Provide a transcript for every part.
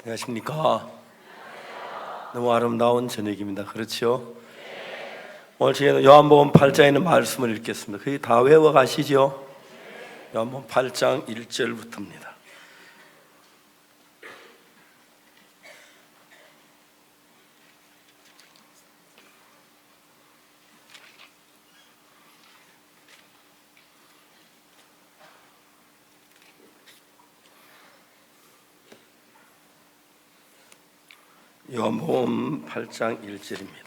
안녕하십니까? 너무 아름다운 저녁입니다. 그렇죠? 오늘 저희는 요한복음 8장에 있는 말씀을 읽겠습니다. 거의 다 외워 가시죠? 요한복음 8장 1절부터입니다. 요한복음 8장 1절입니다.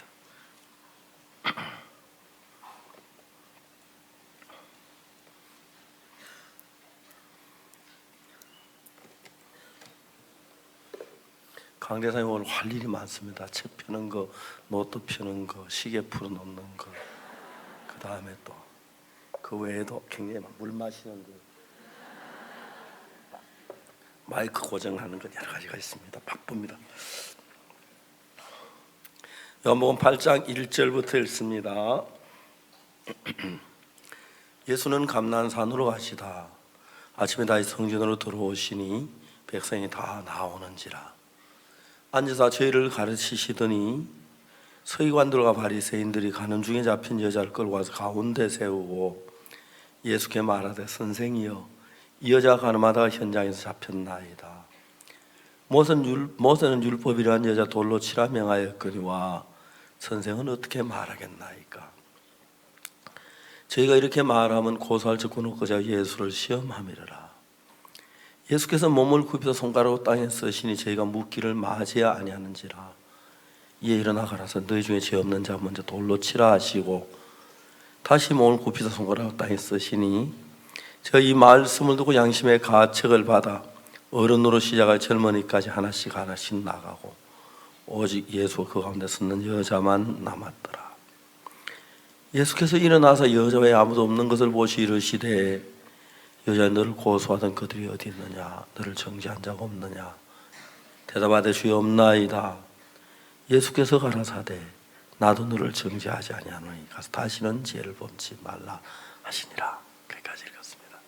강대상이 오늘 할 일이 많습니다. 책 펴는 거, 노트 펴는 거, 시계 풀어놓는 거, 그 다음에 또 그 외에도 굉장히 물 마시는 거, 마이크 고정하는 것 여러 가지가 있습니다. 바쁩니다. 요한복음 8장 1절부터 읽습니다. 예수는 감난산으로 가시다 아침에 다시 성전으로 들어오시니 백성이 다 나오는지라 앉아서 저희를 가르치시더니 서기관들과 바리새인들이 가는 중에 잡힌 여자를 끌고 와서 가운데 세우고 예수께 말하되 선생이여 이 여자가 가늠하다가 현장에서 잡혔나이다. 모세는 율법이라는 여자 돌로 치라 명하였거니와 선생은 어떻게 말하겠나이까. 저희가 이렇게 말하면 고소할 적군 없고자 예수를 시험함이라. 예수께서 몸을 굽혀 손가락으로 땅에 쓰시니 저희가 묻기를 맞이야 아니하는지라. 이에 일어나 가라서 너희 중에 죄 없는 자 먼저 돌로 치라 하시고 다시 몸을 굽히사 손가락으로 땅에 쓰시니 저희 말씀을 듣고 양심의 가책을 받아 어른으로 시작할 젊은이까지 하나씩 나가고 오직 예수가 그 가운데 서는 여자만 남았더라. 예수께서 일어나서 여자 외에 아무도 없는 것을 보시 이르시되 여자여 너를 고소하던 그들이 어디 있느냐 너를 정죄한 자가 없느냐. 대답하되 주여 없나이다. 예수께서 가라사대 나도 너를 정죄하지 아니하노니 가서 다시는 죄를 범치 말라 하시니라. 여기까지 읽었습니다.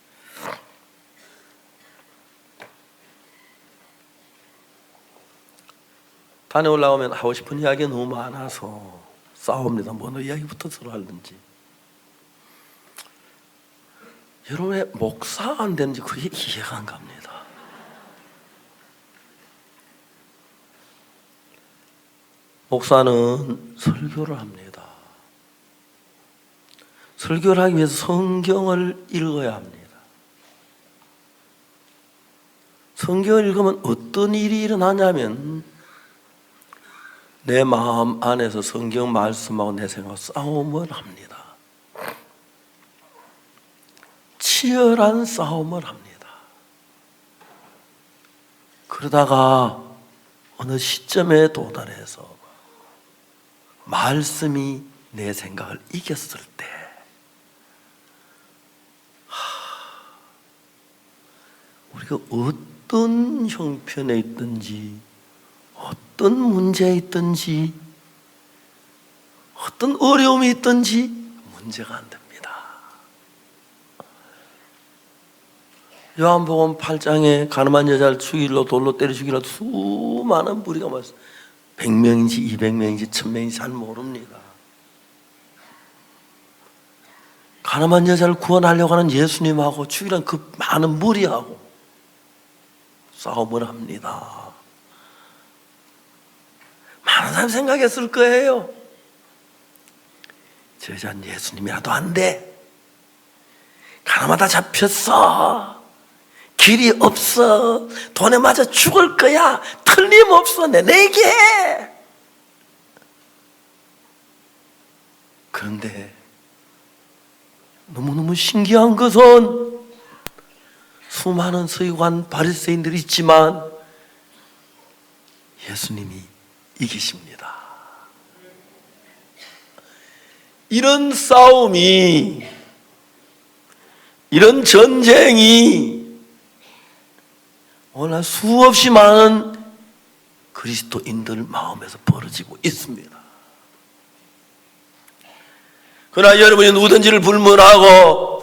단에 올라오면 하고 싶은 이야기가 너무 많아서 싸웁니다. 뭐 이야기부터 서로 하는지. 여러분 왜 목사 안 되는지 그게 이해가 안 갑니다. 목사는 설교를 합니다. 설교를 하기 위해서 성경을 읽어야 합니다. 성경을 읽으면 어떤 일이 일어나냐면 내 마음 안에서 성경 말씀하고 내 생각하고 싸움을 합니다. 치열한 싸움을 합니다. 그러다가 어느 시점에 도달해서 말씀이 내 생각을 이겼을 때 우리가 어떤 형편에 있든지 어떤 문제에 있든지 어떤 어려움이 있든지 문제가 안 됩니다. 요한복음 8장에 가늠한 여자를 죽이려 돌로 때려 죽이려 수많은 무리가 모였어요. 100명인지 200명인지 1000명인지 잘 모릅니다. 가늠한 여자를 구원하려고 하는 예수님하고 죽이려는 그 많은 무리하고 싸움을 합니다. 많은 사람이 생각했을 거예요. 저 여자는 예수님이라도 안 돼. 가늠하다 잡혔어. 길이 없어. 돈에 맞아 죽을 거야. 틀림없어. 내게. 그런데 너무너무 신기한 것은 수많은 서기관 바리새인들이 있지만 예수님이 이기십니다. 이런 싸움이, 이런 전쟁이 오늘 수없이 많은 그리스도인들 마음에서 벌어지고 있습니다. 그러나 여러분이 누구든지를 불문하고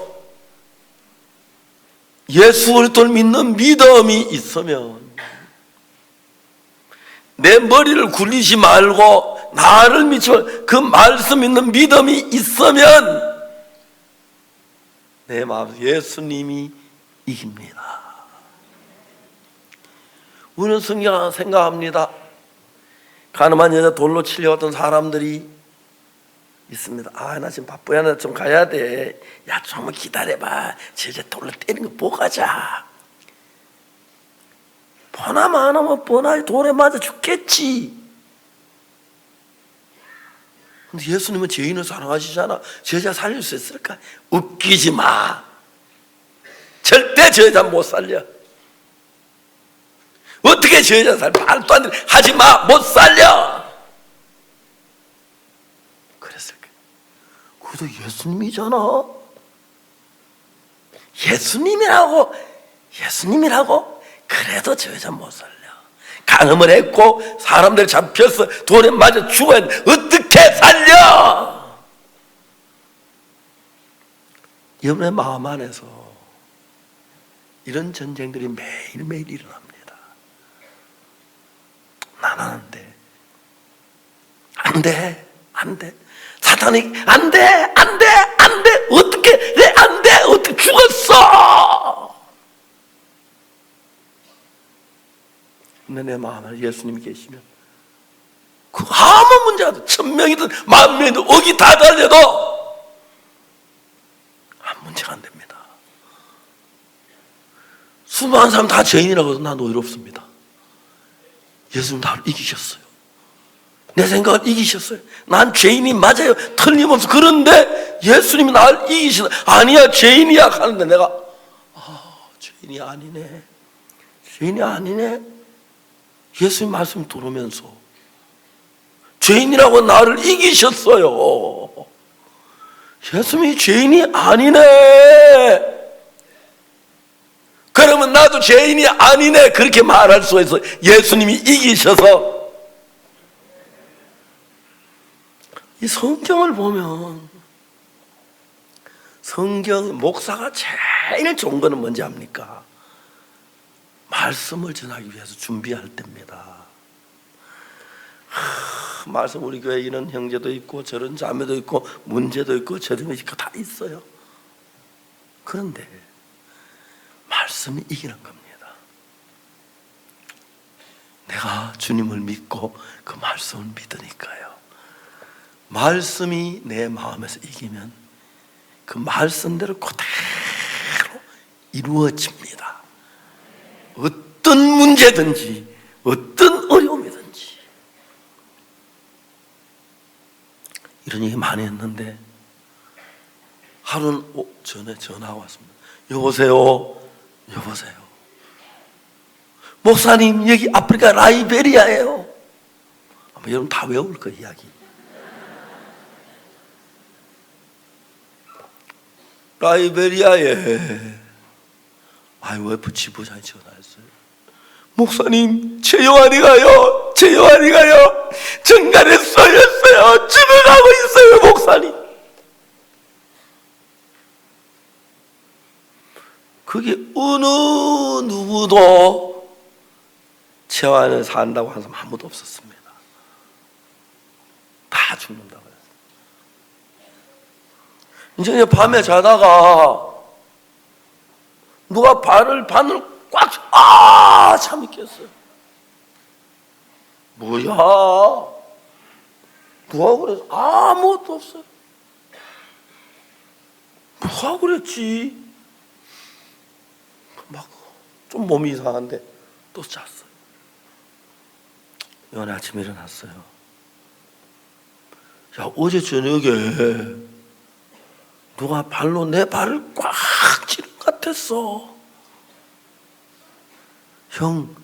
예수 그리스도를 믿는 믿음이 있으면 내 머리를 굴리지 말고 나를 믿지만 그 말씀 있는 믿음이 있으면 내 마음 예수님이 이깁니다. 우리는 생각합니다. 가늠한 여자 돌로 치려왔던 사람들이 있습니다. 나 지금 바쁘야. 나 좀 가야 돼. 야, 좀만 기다려봐. 저 여자 돌로 때리는 거 보고 가자. 보나마 안 하면 뻔하게 돌에 맞아 죽겠지. 근데 예수님은 죄인을 사랑하시잖아. 저 여자 살릴 수 있을까? 웃기지 마. 절대 저 여자 못 살려. 어떻게 저 여자 살려? 말도 안 돼. 하지 마. 못 살려. 그랬을까? 그것도 예수님이잖아. 예수님이라고. 그래도 저 여자 못 살려. 간음을 했고 사람들 잡혀서 돌에 맞아 죽어야 돼. 어떻게 살려? 여러분의 마음 안에서 이런 전쟁들이 매일매일 일어납니다. 나는 안 돼. 사탄이 안 돼. 어떻게 내 안 돼. 어떻게 죽었어. 근데 내 마음 안에 예수님이 계시면 그 아무 문제가 돼. 1000명이든 10,000명이든 억이 다 달려도 아무 문제가 안 됩니다. 수많은 사람 다 죄인이라고 해도 난 오히렵습니다. 예수님 나를 이기셨어요. 내 생각을 이기셨어요. 난 죄인이 맞아요. 틀림없어. 그런데 예수님이 나를 이기시다. 아니야, 죄인이야 하는데 내가 죄인이 아니네. 예수님 말씀 들으면서 죄인이라고 나를 이기셨어요. 예수님이 죄인이 아니네. 그러면 나도 죄인이 아니네. 그렇게 말할 수가 있어요. 예수님이 이기셔서. 이 성경을 보면 성경 목사가 제일 좋은 거는 뭔지 압니까? 말씀을 전하기 위해서 준비할 때입니다. 말씀 우리 교회에 이런 형제도 있고 저런 자매도 있고 문제도 있고 저런 있고 다 있어요. 그런데 말씀이 이기는 겁니다. 내가 주님을 믿고 그 말씀을 믿으니까요. 말씀이 내 마음에서 이기면 그 말씀대로 그대로 이루어집니다. 어떤 문제든지 어떤 어려움이든지. 이런 얘기 많이 했는데 하루는 전에 전화가 왔습니다. 여보세요. 목사님, 여기 아프리카 라이베리아예요. 아마 여러분 다 외울 거 이야기. 라이베리아에 IMF 지부장이 전화했어요. 목사님, 제 영환이가요. 정갈에 쏠렸어요. 죽어가고 있어요, 목사님. 그게 어느 누구도 재환을 산다고 하는 사람 아무도 없었습니다. 다 죽는다고 했어요. 이제 밤에 자다가 누가 바늘 꽉 잠이 깼어요. 뭐야? 누가 그랬어? 아무것도 없어요. 누가 그랬지? 막 좀 몸이 이상한데 또 잤어요. 이번에 아침에 일어났어요. 야, 어제 저녁에 누가 발로 내 발을 꽉 찌른 것 같았어. 형,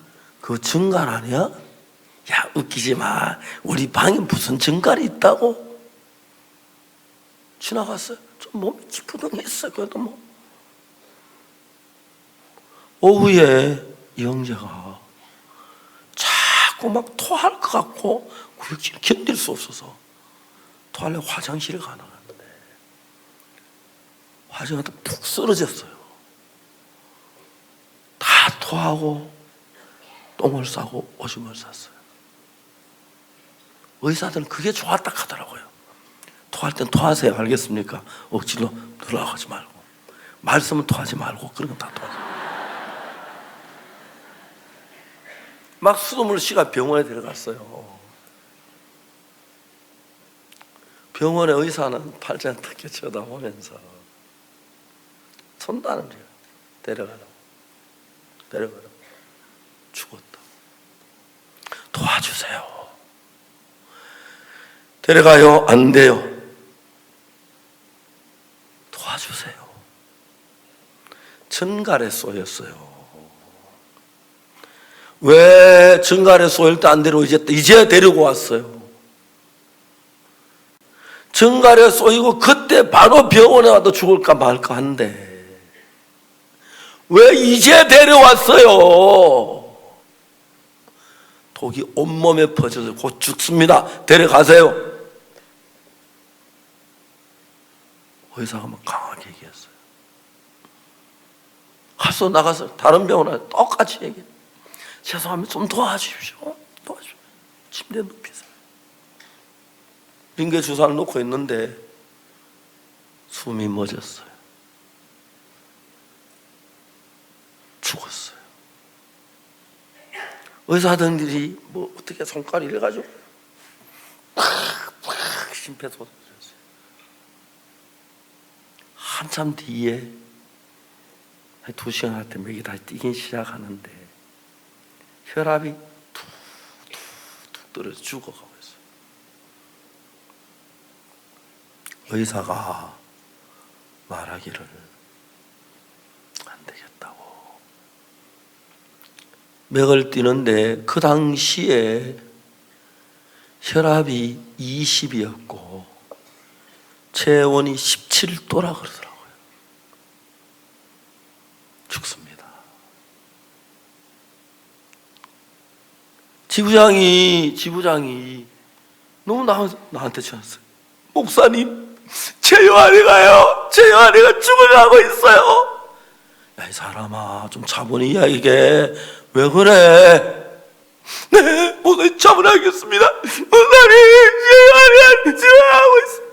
그거 증갈 아니야? 야, 웃기지 마. 우리 방에 무슨 증갈이 있다고? 지나갔어요. 좀 몸이 찌푸둥했어. 그래도 뭐. 오후에 이 형제가 자꾸 막 토할 것 같고 구역질을 견딜 수 없어서 토하려고 화장실에 가나갔는데 화장실에 푹 쓰러졌어요. 다 토하고 똥을 싸고 오줌을 쌌어요. 의사들은 그게 좋았다 하더라고요. 토할 땐 토하세요. 알겠습니까? 억지로 들어가지 말고, 말씀은 토하지 말고, 그런 건 다 토하세요. 막 숨을 쉬가 병원에 데려갔어요. 병원의 의사는 팔짱 떻게 쳐다보면서 손다는 거예요. 데려가라고. 죽었다. 도와주세요. 데려가요? 안 돼요. 도와주세요. 전갈에 쏘였어요. 왜 전갈에 쏘일 때 안 데리고 이제 데리고 왔어요? 전갈에 쏘이고 그때 바로 병원에 와도 죽을까 말까 한데 왜 이제 데려왔어요? 독이 온몸에 퍼져서 곧 죽습니다. 데려가세요. 의사가 막 강하게 얘기했어요. 가서 나가서 다른 병원에 똑같이 얘기해요. 죄송합니다. 좀 도와주십시오. 도와주십시오. 침대에 눕히세요. 링게 주사를 놓고 있는데 숨이 멎었어요. 죽었어요. 의사들이 뭐 어떻게 손가락 이래가지고 팍팍 심폐소생술을 했어요. 한참 뒤에 2시간 할 때 맥이 다시 뛰기 시작하는데 혈압이 툭툭툭 떨어져 죽어가고 있어요. 의사가 말하기를 안 되겠다고. 맥을 뛰는데 그 당시에 혈압이 20이었고 체온이 17도라 그러더라고요. 죽습니다. 지부장이 너무 나한테 전했어요. 목사님, 제 요한이가요. 제 요한이가 죽어가고 있어요. 야, 이 사람아, 좀 차분히 이야기해. 왜 그래? 네, 목사님 차분하겠습니다. 목사님, 제 요한이가 죽어가고 있어요.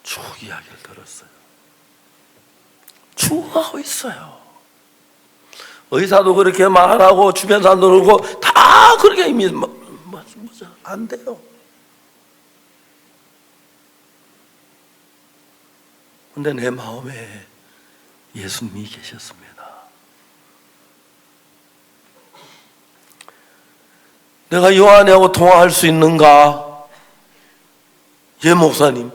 죽 이야기를 들었어요. 죽어가고 있어요. 의사도 그렇게 말하고 주변 사람도 그러고 다 그렇게 이미 안 돼요. 근데 내 마음에 예수님이 계셨습니다. 내가 요한이하고 통화할 수 있는가? 예, 목사님.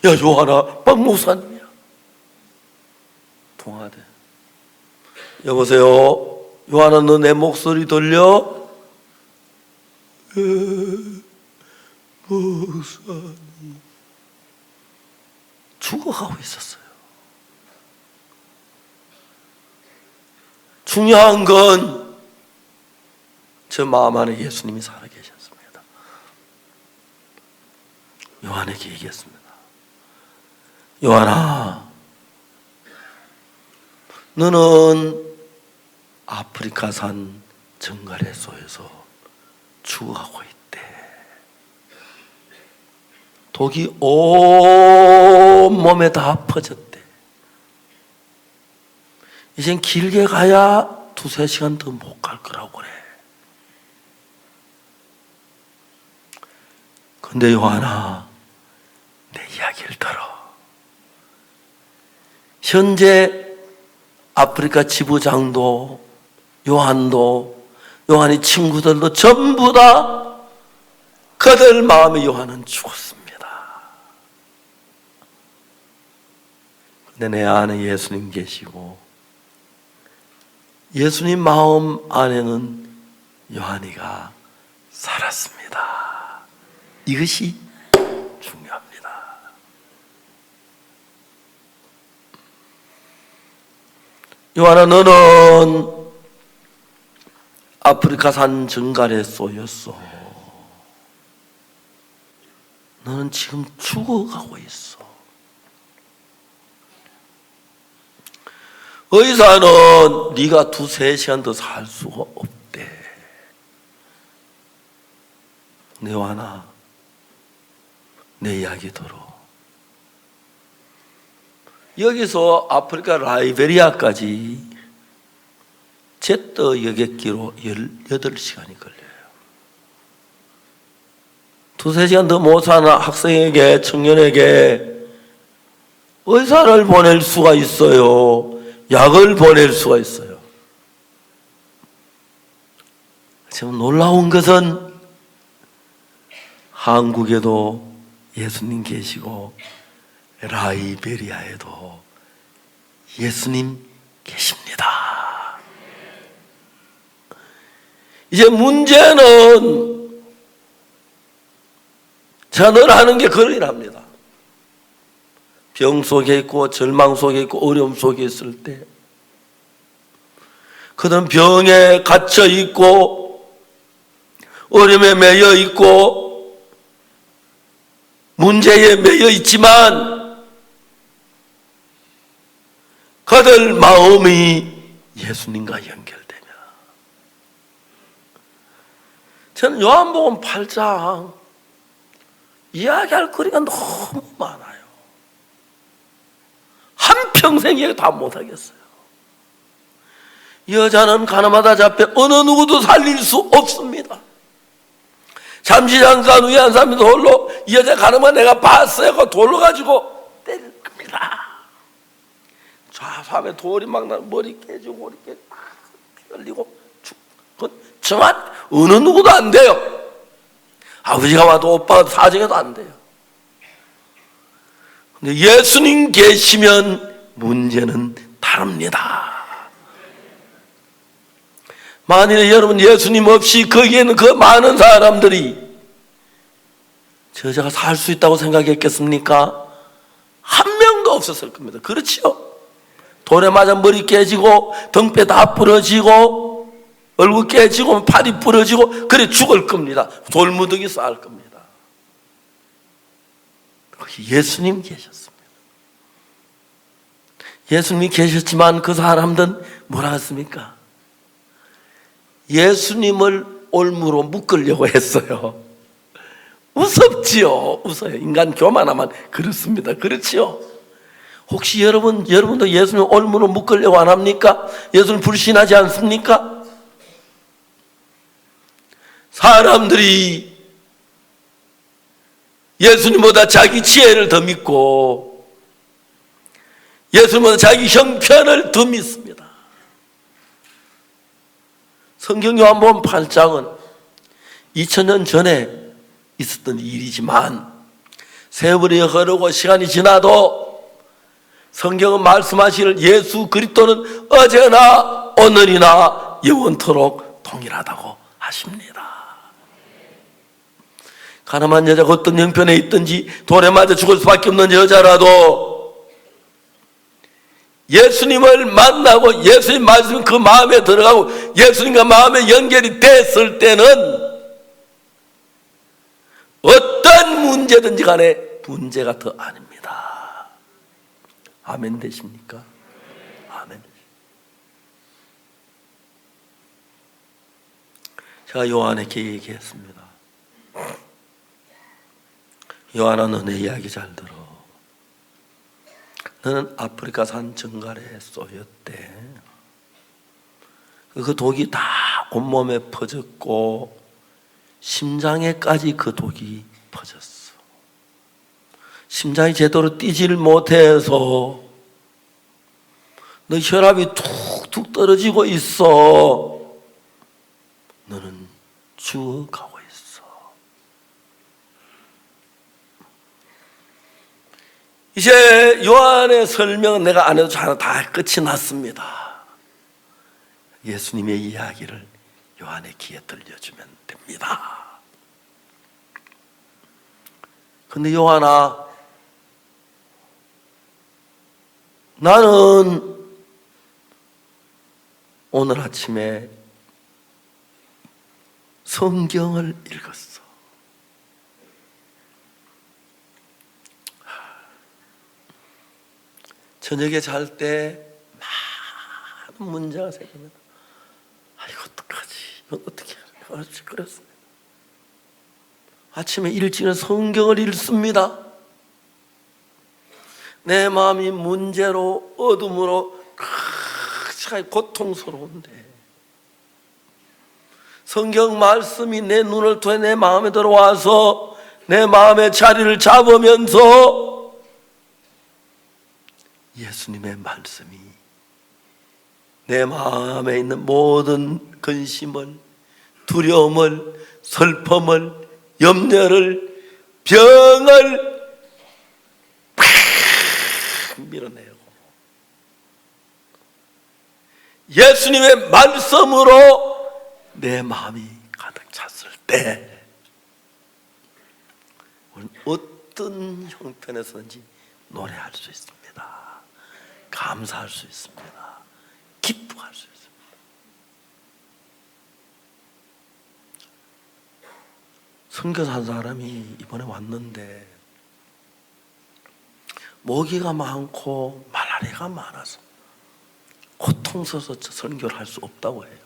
야, 요한아, 박 목사님이야. 통화돼. 여보세요? 요한아, 너 내 목소리 들려? 예, 목사님. 죽어가고 있었어요. 중요한 건 저 마음 안에 예수님이 살아계셨습니다. 요한에게 얘기했습니다. 요한아, 너는 아프리카산 정갈에 쏘여서 죽어가고 있대. 독이 온 몸에 다 퍼졌대. 이젠 길게 가야 2-3시간 더 못 갈 거라고 그래. 근데 요한아, 내 이야기를 들어. 현재 아프리카 지부장도 요한이 친구들도 전부 다 그들 마음에 요한은 죽었습니다. 근데 내 안에 예수님 계시고 예수님 마음 안에는 요한이가 살았습니다. 이것이 중요합니다. 요한아, 너는 아프리카산 정갈에 쏘였어. 너는 지금 죽어가고 있어. 의사는 네가 2-3시간 더 살 수가 없대. 요한아, 내 이야기 들어. 여기서 아프리카 라이베리아까지 제트 여객기로 18시간이 걸려요. 2-3시간 더 못 사는 학생에게, 청년에게 의사를 보낼 수가 있어요. 약을 보낼 수가 있어요. 지금 놀라운 것은 한국에도 예수님 계시고 라이베리아에도 예수님 계십니다. 이제 문제는 제가 늘 하는 게 그런 일 합니다. 병 속에 있고 절망 속에 있고 어려움 속에 있을 때 그는 병에 갇혀 있고 어려움에 매여 있고 문제에 매여 있지만 그들 마음이 예수님과 연결되면 저는 요한복음 8장 이야기할 거리가 너무 많아요. 한평생 이야기 다 못하겠어요. 여자는 가늠하다 잡혀 어느 누구도 살릴 수 없습니다. 잠시 잠깐 후에 한 사람이 돌로 이 여자 가늠한 내가 봤어요. 그 돌로 가지고 때릴 겁니다. 좌밤에 돌이 막 나 머리 깨지고 머리 깨지고 피 흘리고 그건 정말 어느 누구도 안 돼요. 아버지가 와도 오빠가 사정해도 안 돼요. 근데 예수님 계시면 문제는 다릅니다. 만일에 여러분 예수님 없이 거기에는 그 많은 사람들이 저 여자가 살 수 있다고 생각했겠습니까? 한 명도 없었을 겁니다. 그렇지요? 돌에 맞아 머리 깨지고 등뼈 다 부러지고 얼굴 깨지고 팔이 부러지고 그래 죽을 겁니다. 돌무더기 쌓을 겁니다. 거기 예수님 계셨습니다. 예수님이 계셨지만 그 사람들은 뭐라 했습니까? 예수님을 올무로 묶으려고 했어요. 무섭지요. 웃어요. 인간 교만하면 그렇습니다. 그렇지요? 혹시 여러분도 예수님 올무로 묶으려고 안 합니까? 예수님 불신하지 않습니까? 사람들이 예수님보다 자기 지혜를 더 믿고 예수님보다 자기 형편을 더 믿습니다. 성경 요한복음 8장은 2000년 전에 있었던 일이지만 세월이 흐르고 시간이 지나도 성경은 말씀하시길 예수 그리스도는 어제나 오늘이나 영원토록 동일하다고 하십니다. 가늠한 여자가 어떤 형편에 있든지 돌에 맞아 죽을 수밖에 없는 여자라도 예수님을 만나고 예수님 말씀이 그 마음에 들어가고 예수님과 마음에 연결이 됐을 때는 어떤 문제든지 간에 문제가 더 아닙니다. 아멘 되십니까? 아멘. 제가 요한에게 얘기했습니다. 요한아, 너네 이야기 잘 들어. 너는 아프리카 산 정갈에 쏘였대. 그 독이 다 온몸에 퍼졌고 심장에까지 그 독이 퍼졌어. 심장이 제대로 뛰질 못해서 너 혈압이 툭툭 떨어지고 있어. 너는 죽어가고 있어. 이제 요한의 설명은 내가 안 해도 다 끝이 났습니다. 예수님의 이야기를 요한의 귀에 들려주면 됩니다. 근데 요한아, 나는 오늘 아침에 성경을 읽었어. 저녁에 잘 때 많은 문제가 생깁니다. 이거 어떡하지? 이거 어떻게 하지? 그랬습니다. 아침에 일찍은 성경을 읽습니다. 내 마음이 문제로 어둠으로 고통스러운데 성경 말씀이 내 눈을 통해 내 마음에 들어와서 내 마음의 자리를 잡으면서 예수님의 말씀이 내 마음에 있는 모든 근심을, 두려움을, 슬픔을, 염려를, 병을 팍 밀어내고 예수님의 말씀으로 내 마음이 가득 찼을 때 우리는 어떤 형편에서든지 노래할 수 있습니다. 감사할 수 있습니다. 기뻐할 수 있습니다. 선교사 한 사람이 이번에 왔는데 모기가 많고 말라리아가 많아서 고통스러워서 선교를 할 수 없다고 해요.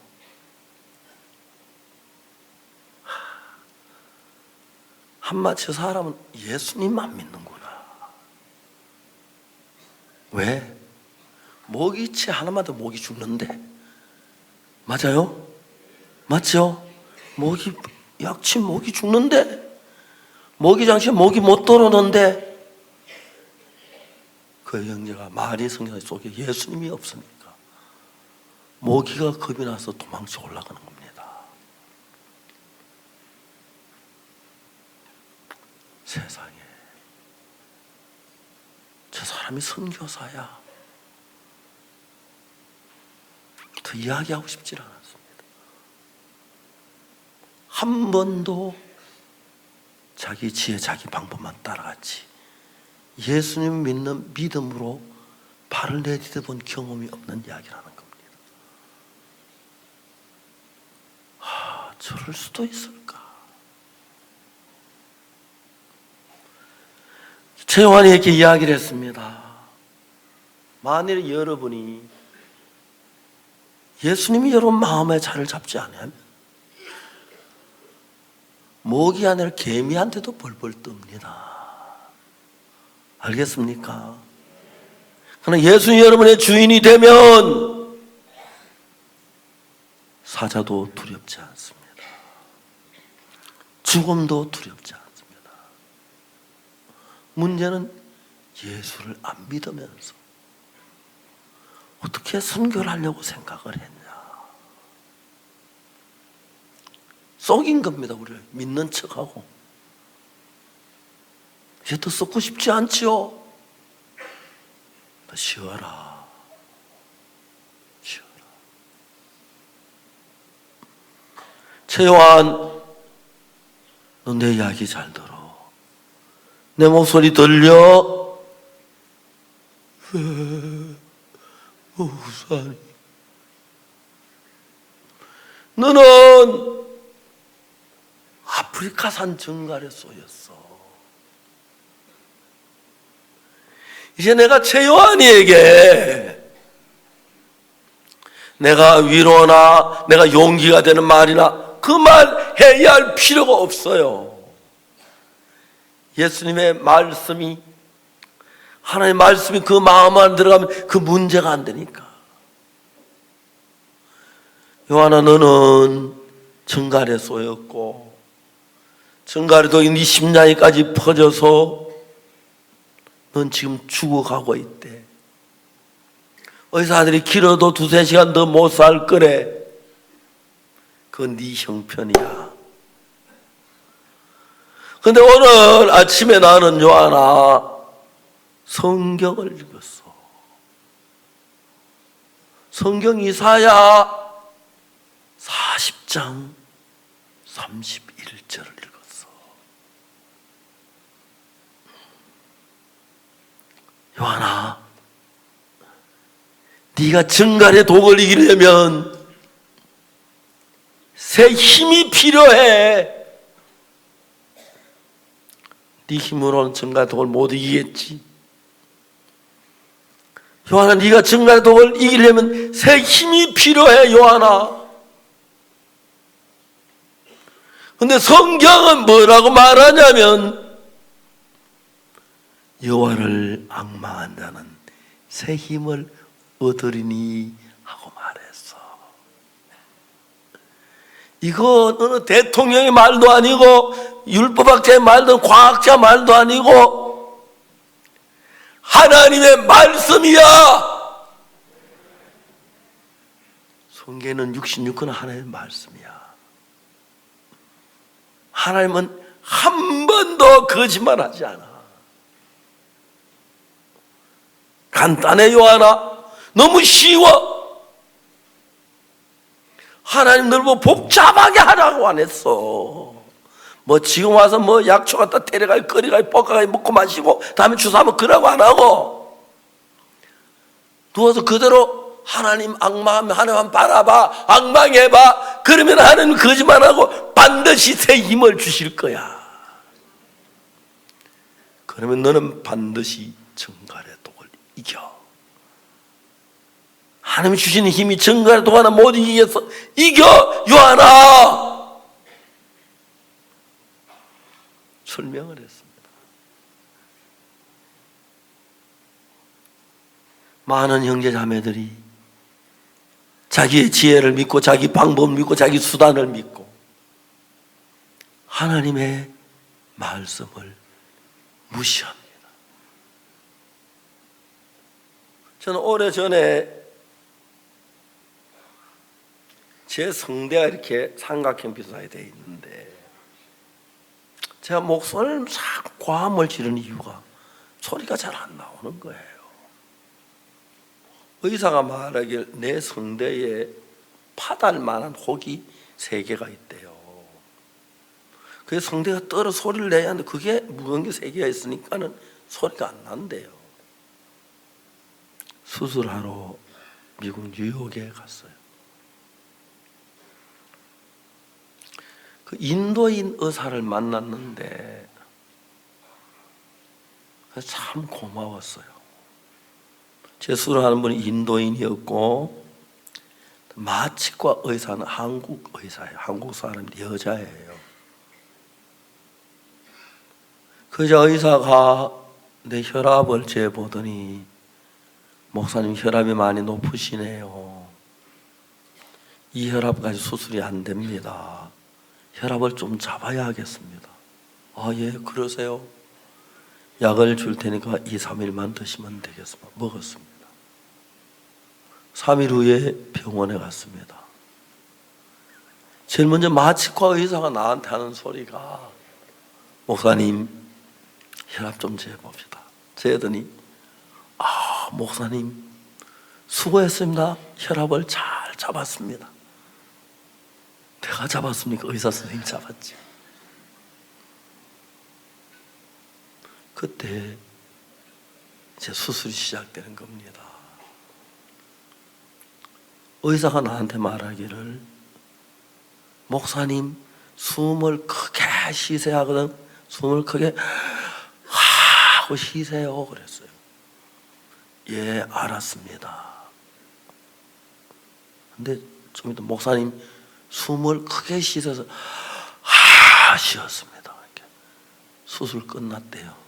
한마디 저 사람은 예수님만 믿는구나. 왜? 모기채 하나만 더 모기 죽는데. 맞아요? 맞죠? 모기 약치 모기 죽는데, 모기 장치에 모기 못 들어오는데, 그 형제가 마리 성경 속에 예수님이 없으니까 모기가 겁이 나서 도망쳐 올라가는 겁니다. 세상에 저 사람이 선교사야. 더 이야기하고 싶지 않았습니다. 한 번도 자기 지혜, 자기 방법만 따라갔지 예수님 믿는 믿음으로 발을 내디뎌 본 경험이 없는 이야기라는 겁니다. 저럴 수도 있을까? 최요한이 이렇게 이야기를 했습니다. 만일 여러분이 예수님이 여러분 마음의 자리를 잡지 않으면 모기 아니라 개미한테도 벌벌 뜹니다. 알겠습니까? 그러나 예수님이 여러분의 주인이 되면 사자도 두렵지 않습니다. 죽음도 두렵지 않습니다. 문제는 예수를 안 믿으면서 어떻게 선교를 하려고 생각을 했냐. 속인 겁니다. 우리를 믿는 척하고. 이제 더 썩고 싶지 않지요? 더 쉬어라. 쉬어라. 최요한, 너 내 이야기 잘 들어. 내 목소리 들려? 우산이. 너는 아프리카산 정갈에 쏘였어. 이제 내가 최요한이에게 내가 위로나 내가 용기가 되는 말이나 그 말 해야 할 필요가 없어요. 예수님의 말씀이, 하나님의 말씀이 그 마음 안에 들어가면 그 문제가 안 되니까. 요한아, 너는 정갈에 쏘였고 정갈에도 네 심장이까지 퍼져서 넌 지금 죽어가고 있대. 의사들이 길어도 2-3시간 더 못 살 거래. 그건 네 형편이야. 근데 오늘 아침에 나는 요한아 성경을 읽었어. 성경 이사야 40장 31절을 읽었어. 요한아, 네가 정갈의 독을 이기려면 새 힘이 필요해. 네 힘으로는 정갈의 독을 못 이기겠지. 요한아, 네가 정갈의 독을 이기려면 새 힘이 필요해. 요한아, 근데 성경은 뭐라고 말하냐면 여호와를 앙망한 자는 새 힘을 얻으리니 하고 말했어. 이거 어느 대통령의 말도 아니고 율법학자의 말도 과학자 말도 아니고 하나님의 말씀이야. 성경에는 66권 하나님의 말씀이야. 하나님은 한 번도 거짓말하지 않아. 간단해 요한아. 너무 쉬워. 하나님 널 뭐 복잡하게 하라고 안 했어. 뭐 지금 와서 뭐 약초 갖다 때려가지고 끓여가지고 볶아가지고 먹고 마시고 다음에 주사하면 그러고 안 하고 누워서 그대로 하나님 앙망하면 하나님 바라봐. 앙망해봐. 그러면 하나님 거짓말하고 반드시 새 힘을 주실 거야. 그러면 너는 반드시 정갈의 독을 이겨. 하나님이 주시는 힘이 정갈의 독 하나 못 이기겠어. 이겨 요한아. 설명을 했습니다. 많은 형제 자매들이 자기의 지혜를 믿고 자기 방법을 믿고 자기 수단을 믿고 하나님의 말씀을 무시합니다. 저는 오래전에 제 성대가 이렇게 삼각형 비슷하게 되어 있는데 제가 목소리를 싹 과음을 지르는 이유가 소리가 잘 안 나오는 거예요. 의사가 말하길 내 성대에 파달만한 혹이 3개가 있대요. 그래서 성대가 떨어 소리를 내야 하는데 그게 무거운 게 3개가 있으니까는 소리가 안 난대요. 수술하러 미국 뉴욕에 갔어요. 그 인도인 의사를 만났는데 참 고마웠어요. 제 수술하는 분이 인도인이었고 마취과 의사는 한국 의사예요. 한국 사람 여자예요. 그 의사가 내 혈압을 재보더니 목사님 혈압이 많이 높으시네요. 이 혈압까지 수술이 안 됩니다. 혈압을 좀 잡아야 하겠습니다. 아, 예, 그러세요. 약을 줄 테니까 2, 3일만 드시면 되겠습니다. 먹었습니다. 3일 후에 병원에 갔습니다. 제일 먼저 마취과 의사가 나한테 하는 소리가 목사님 혈압 좀 재봅시다. 재더니 아, 목사님 수고했습니다. 혈압을 잘 잡았습니다. 내가 잡았습니까? 의사 선생님이 잡았지. 그때 이제 수술이 시작되는 겁니다. 의사가 나한테 말하기를 목사님 숨을 크게 쉬세요 하거든. 숨을 크게 하고 쉬세요 그랬어요. 예, 알았습니다. 근데 좀 이따 목사님 숨을 크게 쉬셔서 쉬었습니다. 수술 끝났대요.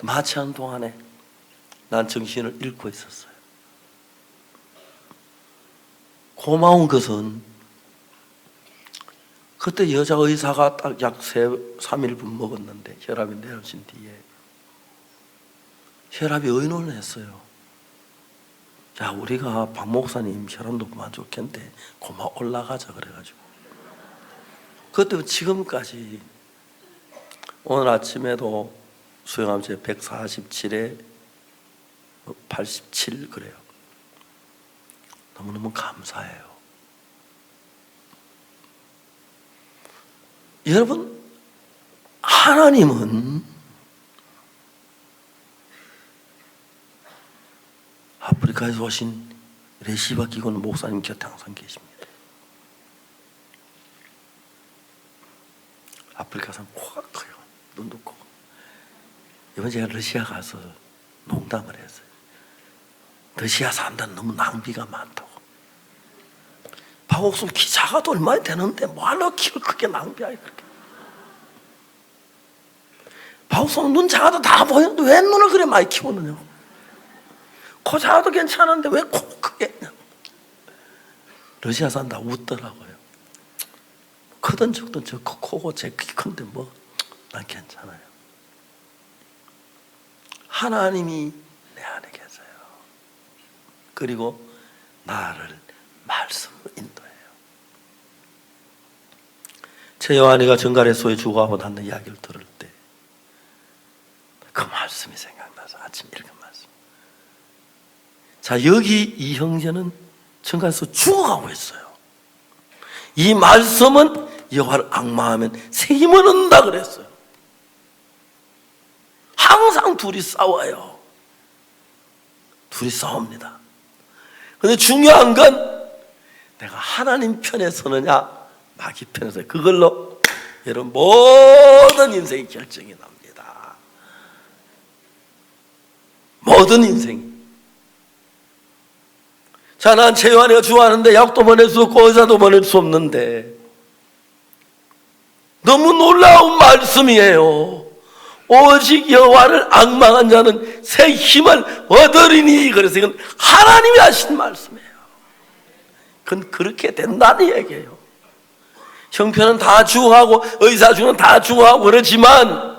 마취하는 동안에 난 정신을 잃고 있었어요. 고마운 것은 그때 여자 의사가 딱 약 3일분 먹었는데 혈압이 내려진 뒤에 혈압이 의논을 했어요. 야, 우리가 박 목사님 혈압 높으면 좋겠는데 고마 올라가자 그래가지고 그때 지금까지 오늘 아침에도 수영하면 제 147에 87 그래요. 너무너무 감사해요. 여러분, 하나님은 아프리카에서 오신 레시바 기곤 목사님 곁에 항상 계십니다. 아프리카 사람 코가 커요. 눈도 커. 이번 제가 러시아 가서 농담을 했어요. 러시아 사람들은 너무 낭비가 많다고. 박 옥순 키 작아도 얼마나 되는데 뭐하러 키를 크게 낭비하게 그렇게. 박옥순은 눈 작아도 다 보이는데 왜 눈을 그래 많이 키우느냐. 코 작아도 괜찮은데 왜 코 크게 했냐. 러시아 산다 웃더라고요. 크든 적든 저 코고 제 키 큰데 뭐 난 괜찮아요. 하나님이 내 안에 계세요. 그리고 나를 말씀으로 인도해요. 제 여한이가 정갈에서의 주고하고 낳는 이야기를 들을 때 그 말씀이 생각나서 아침 읽은 말씀. 자, 여기 이 형제는 정갈에서 죽어가고 있어요. 이 말씀은 여호와를 앙망하면 새 힘을 얻는다 그랬어요. 항상 둘이 싸워요. 둘이 싸웁니다. 그런데 중요한 건 내가 하나님 편에 서느냐 마귀 편에 서느냐. 그걸로 여러분 모든 인생의 결정이 납니다. 모든 인생이. 자, 난 최요한이가 좋아하는데 약도 보낼 수 없고 의사도 보낼 수 없는데 너무 놀라운 말씀이에요. 오직 여호와를 앙망한 자는 새 힘을 얻으리니. 그래서 이건 하나님이 하신 말씀이에요. 그건 그렇게 된다는 얘기예요. 형편은 다 죽어가고 의사 중은 다 죽어가고 그러지만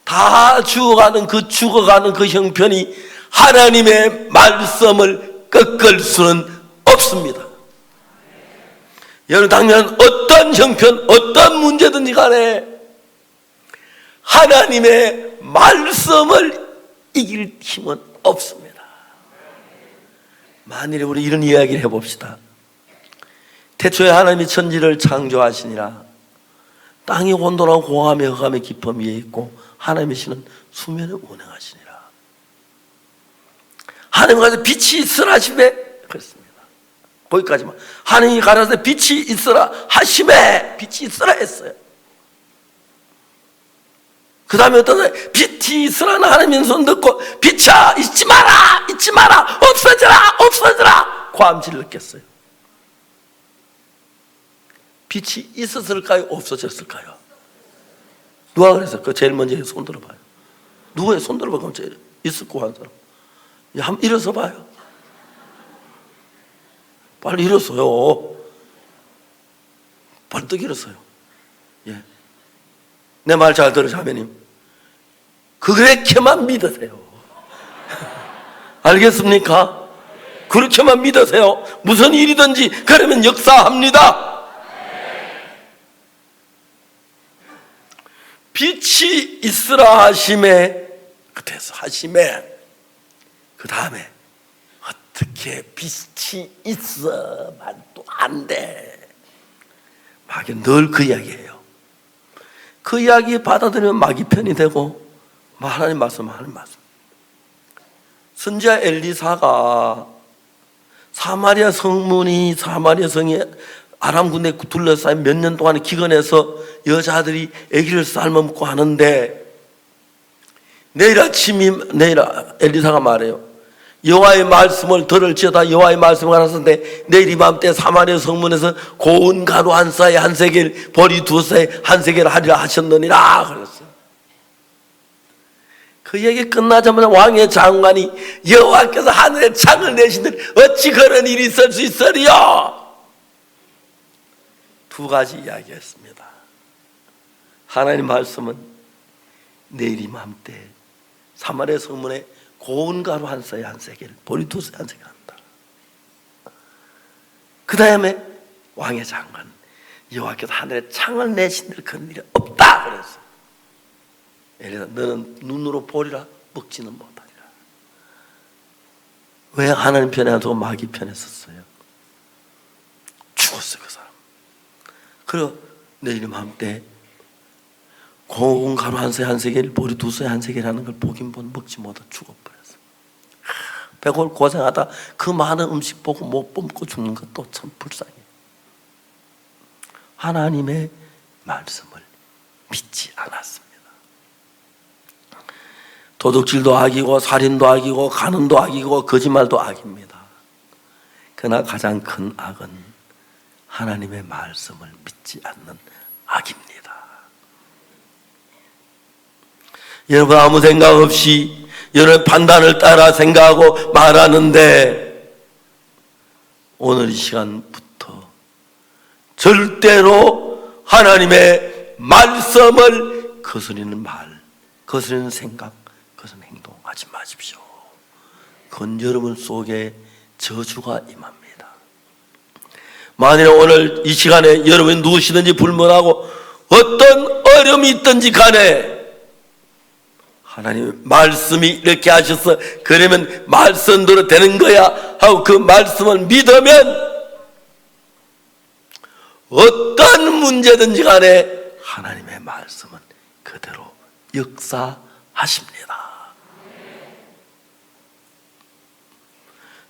다 죽어가는 그 형편이 하나님의 말씀을 꺾을 수는 없습니다. 여러분 당연 어떤 형편 어떤 문제든지 간에 하나님의 말씀을 이길 힘은 없습니다. 만일에 우리 이런 이야기를 해봅시다. 태초에 하나님이 천지를 창조하시니라. 땅이 혼돈하고 공함에 흑암의 깊음 위에 있고 하나님의 신은 수면에 운행하시니라. 하나님 가서 빛이 있으라 하시매 그랬습니다. 거기까지만. 하나님이 가라사대 빛이 있으라 하시매 빛이 있으라 했어요. 그 다음에 어떤 사람이 빛이 있으라는 하나님의 손 듣고 빛아 잊지 마라 잊지 마라 없어져라 없어져라 고함질을 느꼈어요. 빛이 있었을까요 없어졌을까요? 누가 그랬어요? 그 제일 먼저 손 들어봐요. 누구의 손 들어봐? 그럼 제일 있을 거 한 사람. 한번 일어서 봐요. 빨리 일어서요. 벌떡 일어서요. 예. 내 말 잘 들어 자매님. 그렇게만 믿으세요. 알겠습니까? 그렇게만 믿으세요. 무슨 일이든지 그러면 역사합니다. 빛이 있으라 하심에 그때서 하심에 그 다음에 어떻게 빛이 있어 말도 안 돼. 마귀는 늘 그 이야기예요. 그 이야기 받아들이면 마귀 편이 되고 하나님 말씀 하나님 말씀. 선지자 엘리사가 사마리아 성문이 사마리아 성에 아람 군대에 둘러싸인 몇 년 동안에 기근해서 여자들이 아기를 삶아먹고 하는데 내일 엘리사가 말해요. 여호와의 말씀을 들을지어다 여호와의 말씀을 알았는데 내일 이맘때 사마리아 성문에서 고운 가루 한 쌀에 한 세겔 보리 두 쌀에 한 세겔 하리라 하셨느니라 그랬어요. 그 얘기 끝나자마자 왕의 장관이 여호와께서 하늘에 창을 내시들 어찌 그런 일이 있을 수 있으리요? 두 가지 이야기했습니다. 하나님 말씀은 내일 이맘때 사마리아 성문에 고운 가루 한 쌀에 한 세겔 보리 두 쌀에 한 세겔 한다. 그 다음에 왕의 장관 여호와께서 하늘에 창을 내신들 그런 일이 없다 그랬어요. 엘리사 너는 눈으로 보리라 먹지는 못하리라. 왜 하나님 편에 안 서고 마귀 편에 섰어요? 죽었어요 그 사람. 그리고 내일 이맘때 고운 가루 한 쌀에 한 세겔 보리 두 쌀에 한 세겔 하는 걸 보긴 본 먹지 못하고 죽어버렸어요. 배고플 고생하다 그 많은 음식 보고 못 먹고 죽는 것도 참 불쌍해요. 하나님의 말씀을 믿지 않았습니다. 도둑질도 악이고 살인도 악이고 간음도 악이고 거짓말도 악입니다. 그러나 가장 큰 악은 하나님의 말씀을 믿지 않는 악입니다. 여러분 아무 생각 없이 여러분 판단을 따라 생각하고 말하는데 오늘 이 시간부터 절대로 하나님의 말씀을 거스르는 말, 거스르는 생각, 거스르는 행동하지 마십시오. 그건 여러분 속에 저주가 임합니다. 만일 오늘 이 시간에 여러분이 누구시든지 불문하고 어떤 어려움이 있든지 간에 하나님 말씀이 이렇게 하셔서 그러면 말씀대로 되는 거야 하고 그 말씀을 믿으면 어떤 문제든지 간에 하나님의 말씀은 그대로 역사하십니다.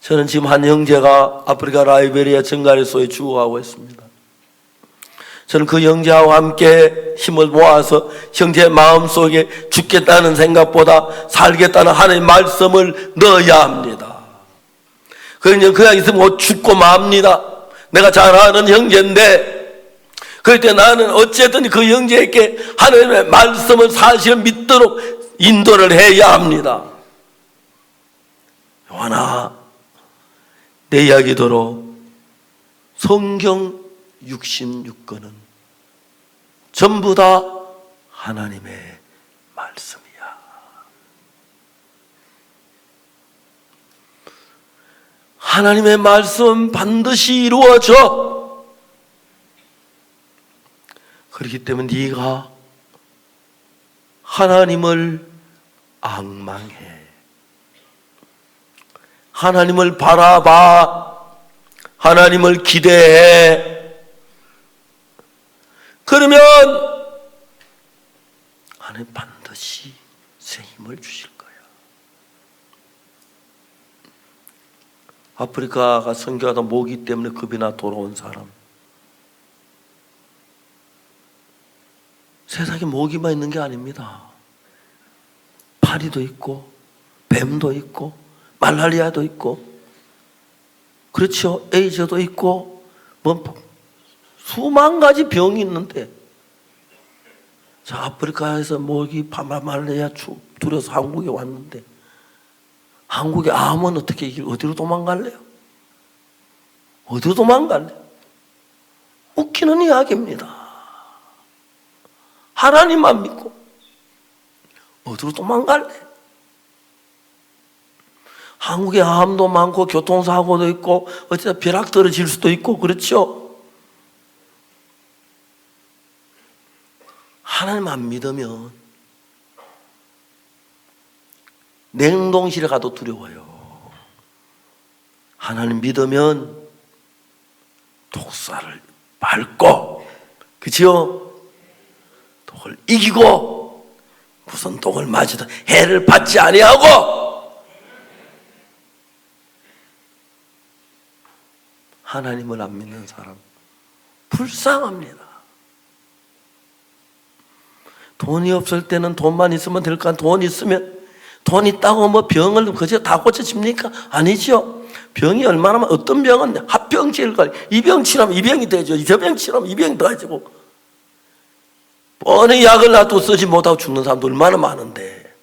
저는 지금 한 형제가 아프리카 라이베리아 정갈에서에 죽어가고 있습니다. 저는 그 형제와 함께 힘을 모아서 형제의 마음속에 죽겠다는 생각보다 살겠다는 하나님의 말씀을 넣어야 합니다. 그냥 있으면 죽고 맙니다. 내가 잘 아는 형제인데 그럴 때 나는 어쨌든 그 형제에게 하나님의 말씀을 사실을 믿도록 인도를 해야 합니다. 요하나 내 이야기대로 성경 66권은 전부 다 하나님의 말씀이야. 하나님의 말씀은 반드시 이루어져. 그렇기 때문에 네가 하나님을 앙망해. 하나님을 바라봐. 하나님을 기대해. 그러면 하나님 반드시 새 힘을 주실 거야. 아프리카가 선교하다 모기 때문에 급이나 돌아온 사람, 세상에 모기만 있는 게 아닙니다. 파리도 있고 뱀도 있고 말라리아도 있고 그렇죠. 에이즈도 있고 뭐 수만 가지 병이 있는데 자 아프리카에서 모기 말라리아 두려서 한국에 왔는데 한국에 암은 어떻게 어디로 도망갈래요? 어디로 도망갈래요? 웃기는 이야기입니다. 하나님만 믿고 어디로 도망갈래? 한국에 암도 많고 교통사고도 있고 어쩌다 벼락 떨어질 수도 있고 그렇죠? 하나님 안 믿으면 냉동실에 가도 두려워요. 하나님 믿으면 독사를 밟고 그치요? 독을 이기고 무슨 독을 맞아도 해를 받지 아니하고 하나님을 안 믿는 사람 불쌍합니다. 돈이 없을 때는 돈만 있으면 될까? 돈 있으면 돈 있다고 뭐 병을 그저 다 고쳐집니까? 아니죠. 병이 얼마나 어떤 병은 합병증일 거예요. 이 병 치료하면 이 병이 되죠. 저 병 치료하면 이 병이 더해지고 뻔히 약을 놔두고 쓰지 못하고 죽는 사람도 얼마나 많은데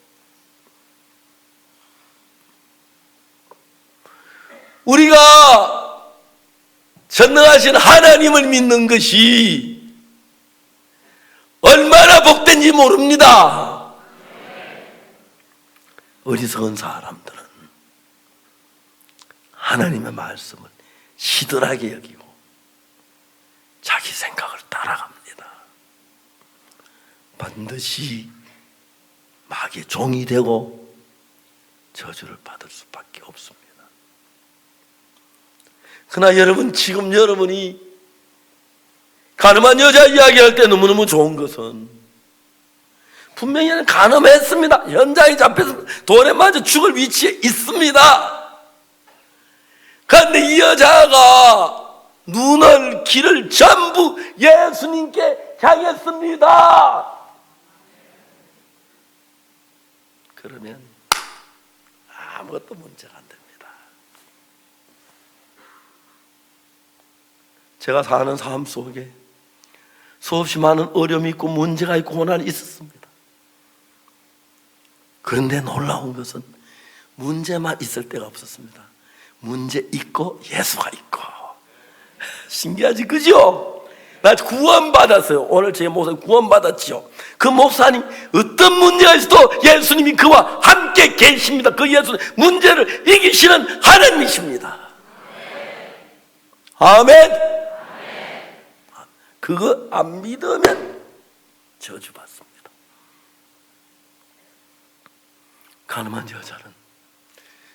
우리가 전능하신 하나님을 믿는 것이 얼마나 복된지 모릅니다. 어리석은 사람들은 하나님의 말씀을 시들하게 여기고 자기 생각을 따라갑니다. 반드시 마귀의 종이 되고 저주를 받을 수밖에 없습니다. 그러나 여러분 지금 여러분이 가늠한 여자 이야기할 때 너무너무 좋은 것은 분명히 가늠했습니다. 현장에 잡혀서 돌에 맞아 죽을 위치에 있습니다. 그런데 이 여자가 눈을 길을 전부 예수님께 향했습니다. 그러면 아무것도 문제가 안 됩니다. 제가 사는 삶 속에 수없이 많은 어려움이 있고 문제가 있고 고난이 있었습니다. 그런데 놀라운 것은 문제만 있을 때가 없었습니다. 문제 있고 예수가 있고. 신기하지, 그죠? 나 구원받았어요. 오늘 제 목사님 구원받았지요. 그 목사님 어떤 문제가 있어도 예수님이 그와 함께 계십니다. 그 예수는 문제를 이기시는 하나님이십니다. 아멘. 그거 안 믿으면 저주받습니다. 가늠한 여자는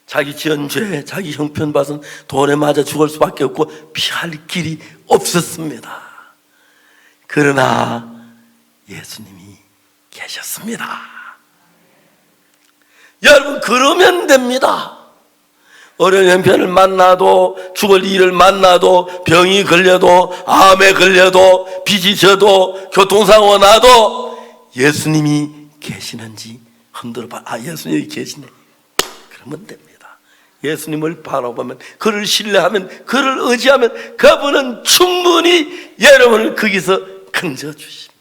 자기 지은 죄, 자기 형편받은 돈에 맞아 죽을 수밖에 없고 피할 길이 없었습니다. 그러나 예수님이 계셨습니다. 여러분, 그러면 됩니다. 어려운 형편을 만나도, 죽을 일을 만나도, 병이 걸려도, 암에 걸려도, 빚이 져도, 교통사고 나도 예수님이 계시는지 흔들어 봐. 아, 예수님이 계시네. 그러면 됩니다. 예수님을 바라보면, 그를 신뢰하면, 그를 의지하면 그분은 충분히 여러분을 거기서 건져주십니다.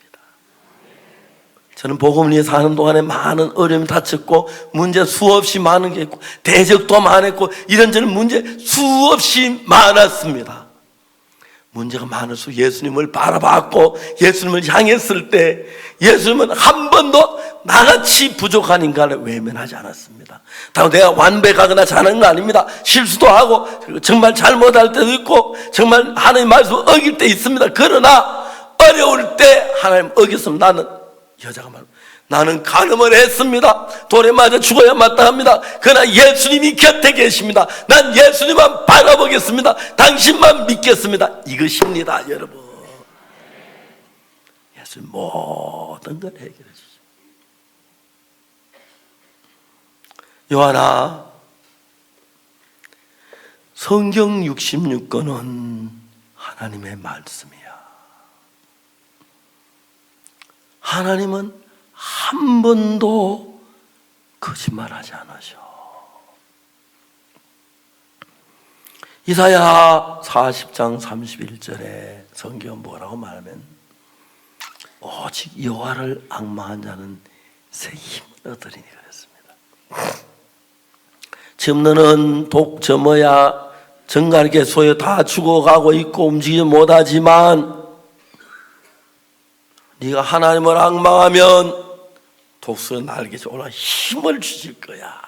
저는 복음을 위해 사는 동안에 많은 어려움이 닥쳤고 문제 수없이 많은 게 있고 대적도 많았고 이런저런 문제 수없이 많았습니다. 문제가 많을수록 예수님을 바라봤고 예수님을 향했을 때 예수님은 한 번도 나같이 부족한 인간을 외면하지 않았습니다. 다만 내가 완벽하거나 잘하는 거 아닙니다. 실수도 하고 정말 잘못할 때도 있고 정말 하나님 말씀을 어길 때 있습니다. 그러나 어려울 때 하나님 어겼으면 여자가 말, 나는 간음을 했습니다. 돌에 맞아 죽어야 마땅합니다. 그러나 예수님이 곁에 계십니다. 난 예수님만 바라보겠습니다. 당신만 믿겠습니다. 이것입니다, 여러분. 예수님 모든 걸 해결해 주십니다. 요한아, 성경 66권은 하나님의 말씀이야. 하나님은 한 번도 거짓말하지 않으셔. 이사야 40장 31절에 성경 뭐라고 말하면 오직 여호와를 앙망한 자는 새 힘을 얻으리니 그랬습니다. 지금 너는 독점어야 정갈게 소여 다 죽어가고 있고 움직이지 못하지만 네가 하나님을 앙망하면 독수리 날개에 올라 힘을 주실 거야.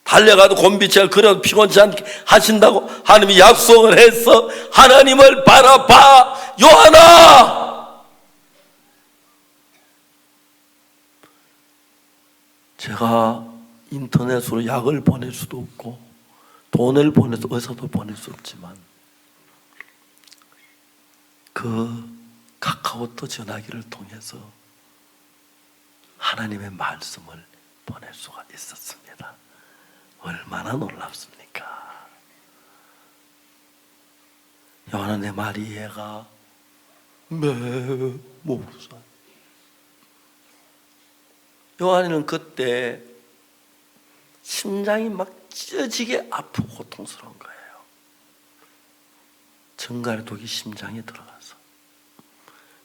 달려가도 곤비치 그래도 피곤치 않게 하신다고 하나님이 약속을 해서 하나님을 바라봐. 요한아, 제가 인터넷으로 약을 보낼 수도 없고 돈을 보내서 의사도 보낼 수 없지만 그 카카오톡 전화기를 통해서 하나님의 말씀을 보낼 수가 있었습니다. 얼마나 놀랍습니까? 요한아, 내 말이 이해가 못사. 요한이는 그때 심장이 막 찢어지게 아프고 고통스러운 거예요. 정갈의 독이 심장에 들어가서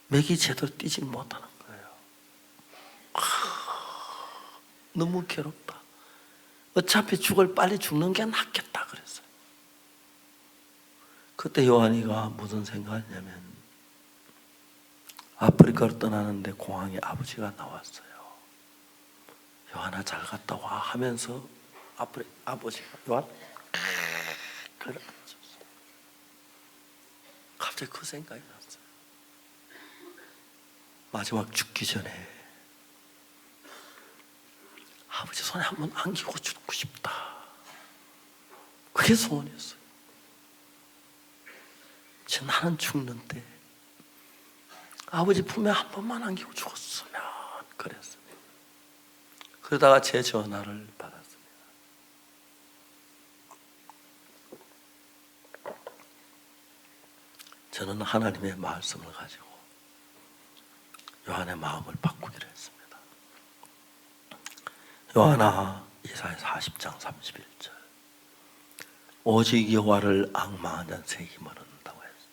맥이 제대로 뛰지 못하는 거예요. 너무 괴롭다. 어차피 빨리 죽는 게 낫겠다 그랬어요. 그때 요한이가 무슨 생각했냐면 아프리카로 떠나는데 공항에 아버지가 나왔어요. 요한아, 잘 갔다 와 하면서 아버지가 요한 그래 앉았어요. 갑자기 그 생각이 났어요. 마지막 죽기 전에 아버지 손에 한번 안기고 죽고 싶다. 그게 소원이었어요. 나는 죽는데 아버지 품에 한 번만 안기고 죽었으면 그랬어요. 그러다가 제 전화를 받았습니다. 저는 하나님의 말씀을 가지고 요한의 마음을 바꾸기로 했습니다. 요한아, 이사야 40장 31절 오직 여호와를 앙망한 자는 새 힘을 얻는다고 했어요.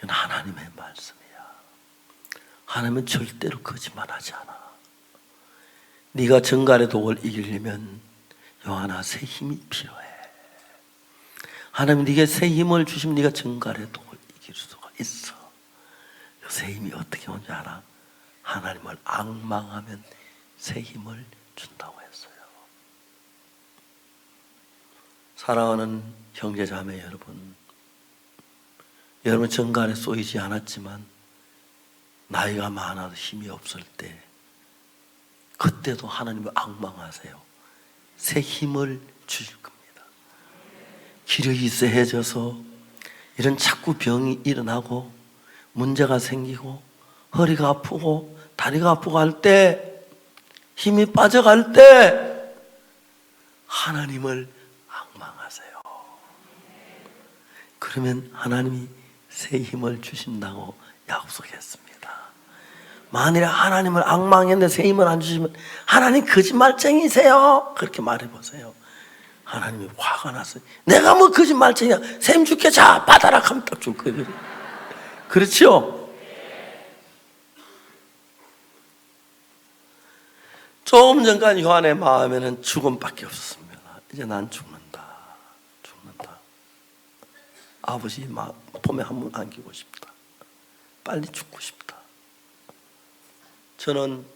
이건 하나님의 말씀이야. 하나님은 절대로 거짓말하지 않아. 네가 정갈의 독을 이기려면 요한아 새 힘이 필요해. 하나님 네게 새 힘을 주시면 네가 정갈의 독을 이길 수가 있어. 새 힘이 어떻게 오는지 알아? 하나님을 앙망하면 새 힘을 준다고 했어요. 사랑하는 형제자매 여러분 정갈에 쏘이지 않았지만 나이가 많아서 힘이 없을 때 그때도 하나님을 앙망하세요. 새 힘을 주실 겁니다. 기력이 세해져서 이런 자꾸 병이 일어나고 문제가 생기고 허리가 아프고 다리가 아프고 할 때, 힘이 빠져갈 때 하나님을 앙망하세요. 그러면 하나님이 새 힘을 주신다고 약속했습니다. 만일에 하나님을 앙망했는데 새 힘을 안 주시면 하나님 거짓말쟁이세요 그렇게 말해보세요. 하나님이 화가 났어요. 내가 뭐 거짓말쟁이야, 새 힘 줄게, 자 받아라 하면 딱 줄 거예요. 그렇죠? 조금 전까지 요한의 마음에는 죽음밖에 없었습니다. 이제 난 죽는다. 아버지 품에 한 번 안기고 싶다. 빨리 죽고 싶다. 저는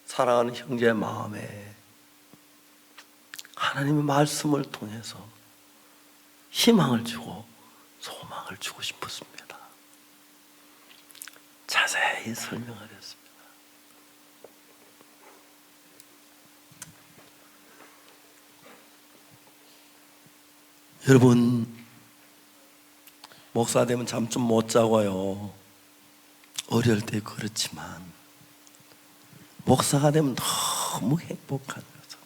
사랑하는 형제의 마음에 하나님의 말씀을 통해서 희망을 주고 소망을 주고 싶었습니다. 자세히 설명하겠습니다. 여러분, 목사 되면 잠 좀 못 자고요. 어릴 때 그렇지만 목사가 되면 너무 행복한 거죠.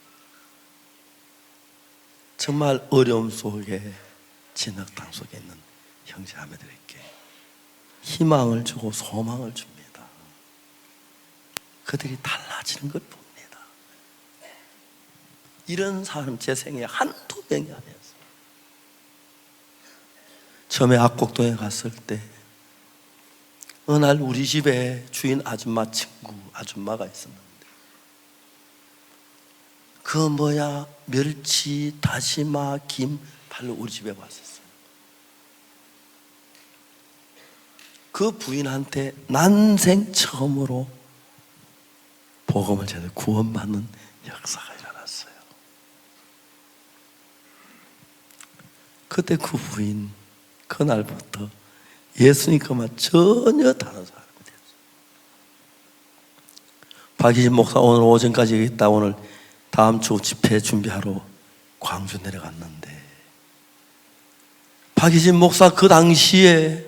정말 어려움 속에, 진흙탕 속에 있는 형제자매들에게 희망을 주고 소망을 줍니다. 그들이 달라지는 걸 봅니다. 이런 사람 제 생에 한두 명이 아니었어요. 처음에 악곡동에 갔을 때 어느 날 우리 집에 주인 아줌마 친구 아줌마가 있었는데 그 멸치, 다시마, 김 팔러 우리 집에 왔었어요. 그 부인한테 난생 처음으로 복음을 제대로 구원받는 역사가 일어났어요. 그때 그 부인 그날부터 예수님 그만 전혀 다른 사람이 됐어요. 박희진 목사 오늘 오전까지 여기 있다. 오늘 다음 주 집회 준비하러 광주 내려갔는데 박희진 목사 그 당시에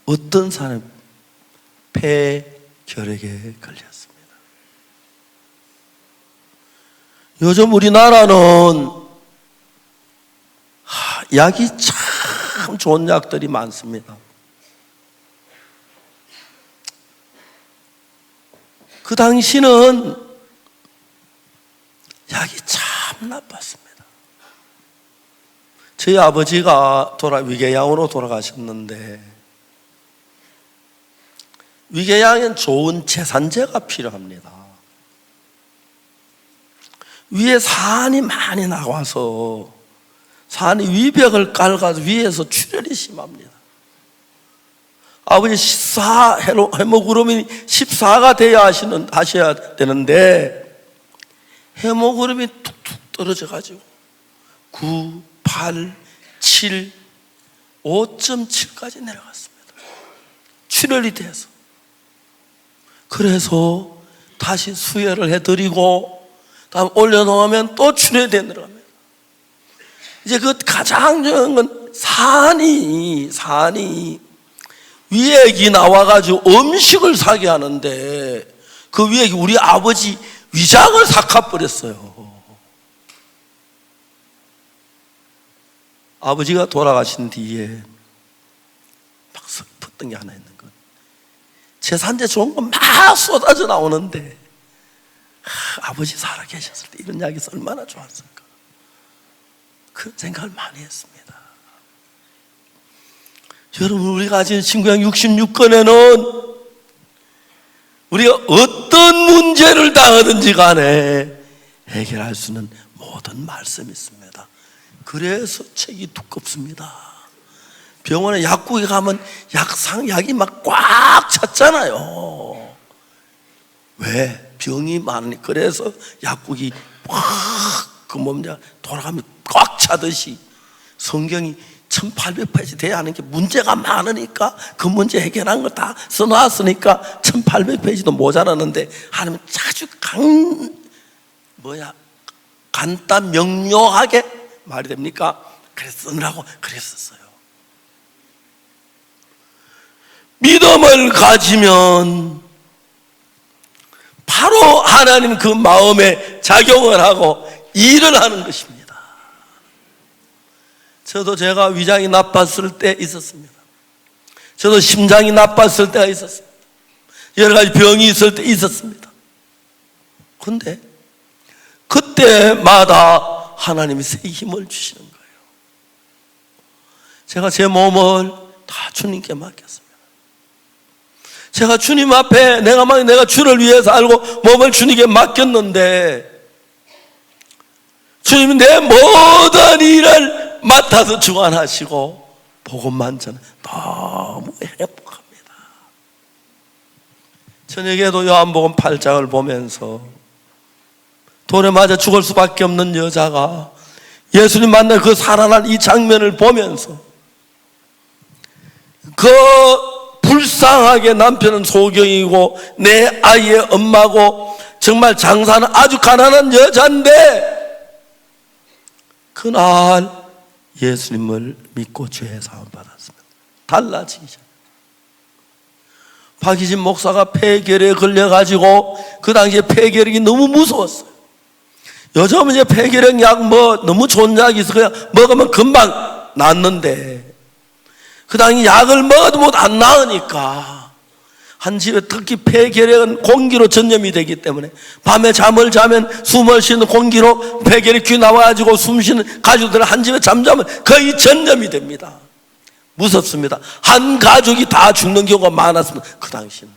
어떤 사람이 폐결핵에 걸렸습니다. 요즘 우리나라는 약이 참 좋은 약들이 많습니다. 그 당시는 약이 참 나빴습니다. 저희 아버지가 위궤양으로 돌아가셨는데 위궤양엔 좋은 제산제가 필요합니다. 위에 산이 많이 나와서 산이 위벽을 깔아서 위에서 출혈이 심합니다. 아버지 헤모그로빈이 14가 돼야 하셔야 되는데 헤모그로빈이 툭툭 떨어져가지고 9, 8, 7, 5.7까지 내려갔습니다. 출혈이 돼서. 그래서 다시 수혈을 해드리고 다음 올려놓으면 또 출혈이 돼 내려갑니다. 이제 그 가장 중요한 건 산이 위액이 나와가지고 음식을 사게 하는데 그 위액이 우리 아버지 위장을 삭아버렸어요. 아버지가 돌아가신 뒤에 막 슬펐던 게 하나 있는 것. 제산제 좋은 거 막 쏟아져 나오는데 아버지 살아계셨을 때 이런 약이 얼마나 좋았을까. 그 생각을 많이 했습니다. 여러분, 우리가 가진 신구약 66권에는 우리가 어떤 문제를 당하든지 간에 해결할 수 있는 모든 말씀이 있습니다. 그래서 책이 두껍습니다. 병원에 약국에 가면 약이 막 꽉 찼잖아요. 왜? 병이 많으니. 그래서 약국이 꽉 돌아가면 꽉 차듯이 성경이 1800페이지 돼야 하는 게 문제가 많으니까 그 문제 해결한 거 다 써놨으니까 1800페이지도 모자라는데 하나님은 아주 간단 명료하게 말이 됩니까? 그래서 쓰느라고 그랬었어요. 믿음을 가지면 바로 하나님 그 마음에 작용을 하고 일을 하는 것입니다. 저도 제가 위장이 나빴을 때 있었습니다. 저도 심장이 나빴을 때가 있었습니다. 여러 가지 병이 있을 때 있었습니다. 그런데 그때마다 하나님이 새 힘을 주시는 거예요. 제가 제 몸을 다 주님께 맡겼습니다. 제가 주님 앞에 내가 주를 위해 살고 몸을 주님께 맡겼는데 주님이 내 모든 일을 맡아서 주관하시고 복음만 전해 너무 행복합니다. 저녁에도 요한복음 8장을 보면서 돌에 맞아 죽을 수밖에 없는 여자가 예수님 만나 그 살아난 이 장면을 보면서 그 불쌍하게 남편은 소경이고 내 아이의 엄마고 정말 장사는 아주 가난한 여자인데 그날 예수님을 믿고 죄의 사함 받았습니다. 달라지기 전에. 박희진 목사가 폐결에 걸려가지고 그 당시에 폐결핵이 너무 무서웠어요. 요즘은 이제 폐결핵 약 너무 좋은 약이 있어 그냥 먹으면 금방 낫는데 그 당시 약을 먹어도 안 나으니까 한 집에 특히 폐결핵은 공기로 전염이 되기 때문에 밤에 잠을 자면 숨을 쉬는 공기로 폐결핵이 나와가지고 숨 쉬는 가족들은 한 집에 잠자면 거의 전염이 됩니다. 무섭습니다. 한 가족이 다 죽는 경우가 많았습니다. 그 당시는.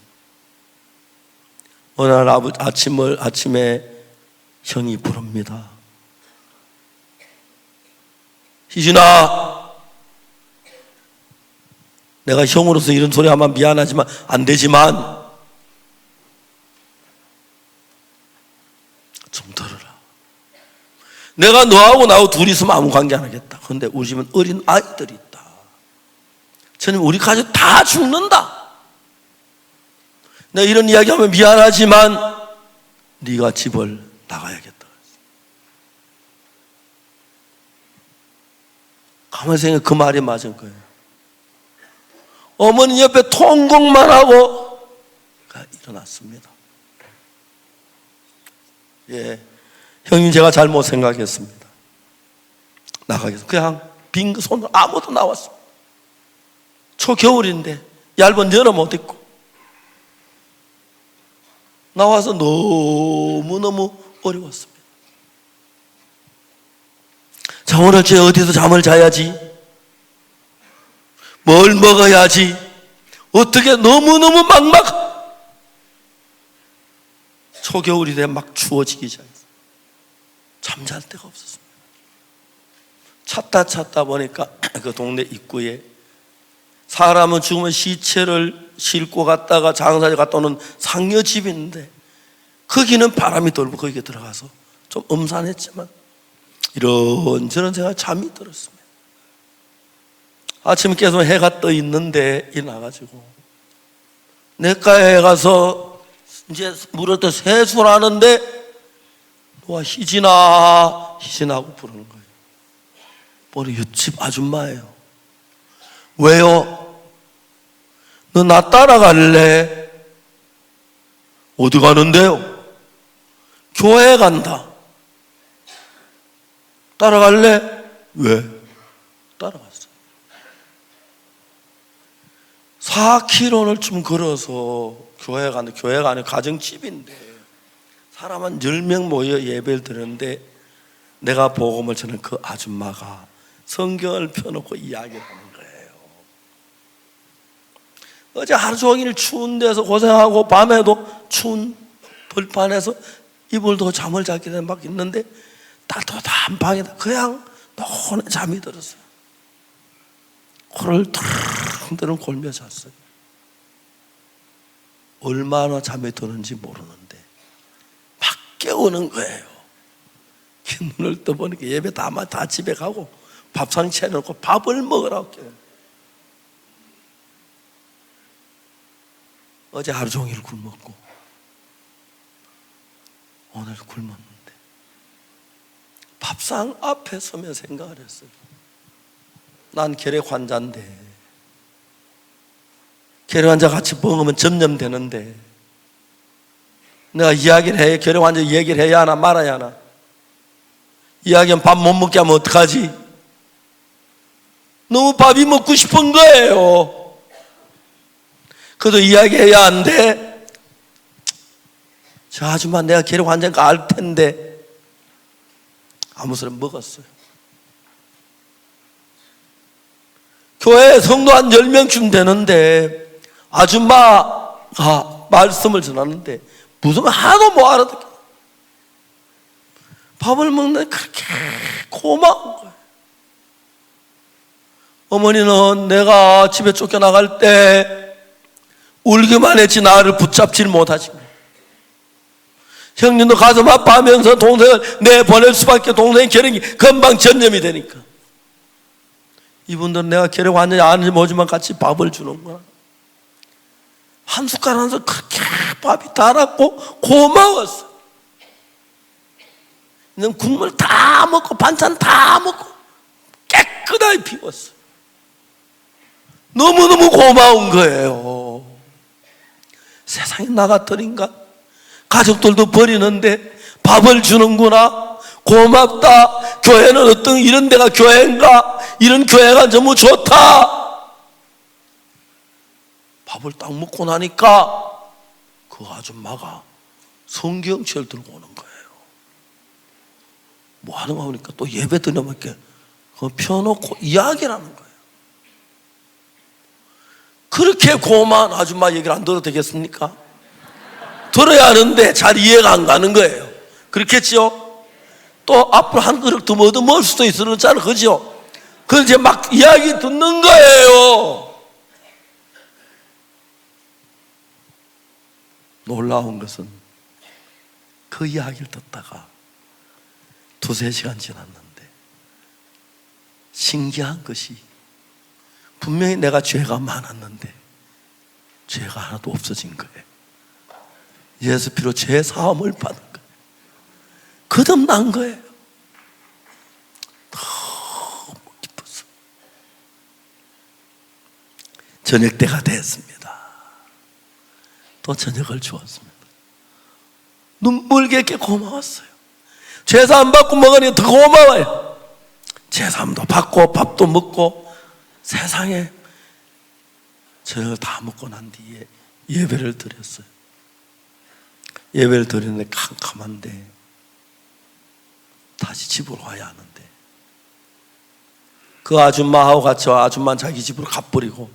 어느 날 아침에 형이 부릅니다. 희준아, 내가 형으로서 이런 소리 하면 미안하지만 안 되지만 좀 들어라. 내가 너하고 나하고 둘이 있으면 아무 관계 안 하겠다. 그런데 우리 집은 어린 아이들이 있다. 저는 우리 가족 다 죽는다. 내가 이런 이야기하면 미안하지만 네가 집을 나가야겠다. 가만히 생각해 그 말이 맞은 거예요. 어머니 옆에 통곡만 하고 일어났습니다. 예, 형님 제가 잘못 생각했습니다. 나가겠습니다. 그냥 빈 손으로 아무도 나왔습니다. 초겨울인데 얇은 여름 옷 입고 나와서 너무너무 어려웠습니다. 자, 오늘 제 어디서 잠을 자야지? 뭘 먹어야지? 어떻게 너무너무 초겨울이 돼 막 추워지기 시작했어요. 잠잘 데가 없었습니다. 찾다 보니까 그 동네 입구에 사람은 죽으면 시체를 싣고 갔다가 장사를 갔다 오는 상여집이 있는데 거기는 바람이 돌고 거기에 들어가서 좀 음산했지만 이런저런 생각에 잠이 들었습니다. 아침에 계속 해가 떠 있는데 일어나가지고 내과에 가서 이제 물어도 세수를 하는데 누가 희진아 부르는 거예요. 우리 옆집 아줌마예요. 왜요? 너 나 따라갈래? 어디 가는데요? 교회 간다. 따라갈래? 왜? 따라갔어요. 4km를 좀 걸어서 교회가 아니고 가정집인데 사람 한 10명 모여 예배를 드렸는데 내가 복음을 전한 그 아줌마가 성경을 펴놓고 이야기를 하는 거예요. 어제 하루 종일 추운 데서 고생하고 밤에도 추운 벌판에서 이불도 잠을 자게 되면 막 있는데 따뜻한 방에다 그냥 노는 잠이 들었어요. 코를 퉁퉁 골며 잤어요. 얼마나 잠이 드는지 모르는데 막 깨우는 거예요. 눈을 떠보니까 예배 다 집에 가고 밥상 차려놓고 밥을 먹으라고 깨워요. 어제 하루 종일 굶었고 오늘 굶었는데 밥상 앞에 서면 생각을 했어요. 난 결핵 환자인데 결핵 환자 같이 먹으면 전염되는데 내가 이야기를 해야 결핵 환자 얘기를 해야 하나 말아야 하나? 이야기하면 밥 못 먹게 하면 어떡하지? 너무 밥이 먹고 싶은 거예요. 그래도 이야기해야 하는데 저 아줌마 내가 결핵 환자인 거 알 텐데 아무 소리 먹었어요. 교회에 성도 한 10명쯤 되는데 아줌마가 말씀을 전하는데 무슨 말 하나도 못 알아듣게 밥을 먹는데 그렇게 고마운 거예요. 어머니는 내가 집에 쫓겨나갈 때 울기만 했지 나를 붙잡질 못하지. 형님도 가슴 아파하면서 동생을 내보낼 수밖에 동생의 결핵이 금방 전염이 되니까. 이분들은 내가 결핵 완전히 아는지 모르지만 같이 밥을 주는구나. 한 숟갈 한 숟갈 그렇게 밥이 달았고 고마웠어. 국물 다 먹고 반찬 다 먹고 깨끗하게 비웠어. 너무너무 고마운 거예요. 세상에 나 같으니까 가족들도 버리는데 밥을 주는구나. 고맙다. 교회는 어떤 이런 데가 교회인가? 이런 교회가 너무 좋다. 밥을 딱 먹고 나니까 그 아줌마가 성경책을 들고 오는 거예요. 뭐 하는 거 보니까 또 예배 드리면 이렇게 펴놓고 이야기를 하는 거예요. 그렇게 고마운 아줌마 얘기를 안 들어도 되겠습니까? 들어야 하는데 잘 이해가 안 가는 거예요. 그렇겠죠? 또 앞으로 한 그릇 더 뭐 먹을 수도 있었잖아요. 그죠? 그걸 이제 막 이야기 듣는 거예요. 놀라운 것은 그 이야기를 듣다가 2-3시간 지났는데 신기한 것이 분명히 내가 죄가 많았는데 죄가 하나도 없어진 거예요. 예수 피로 죄 사함을 받은 거예요. 거듭난 거예요. 너무 기뻤어. 저녁 때가 됐습니다. 또 저녁을 주었습니다. 눈물겹게 고마웠어요. 죄사함 받고 먹으니 더 고마워요. 죄사함도 받고 밥도 먹고 세상에 저녁을 다 먹고 난 뒤에 예배를 드렸어요. 예배를 드리는데 캄캄한데 다시 집으로 와야 하는데 그 아줌마하고 같이 아줌마는 자기 집으로 가버리고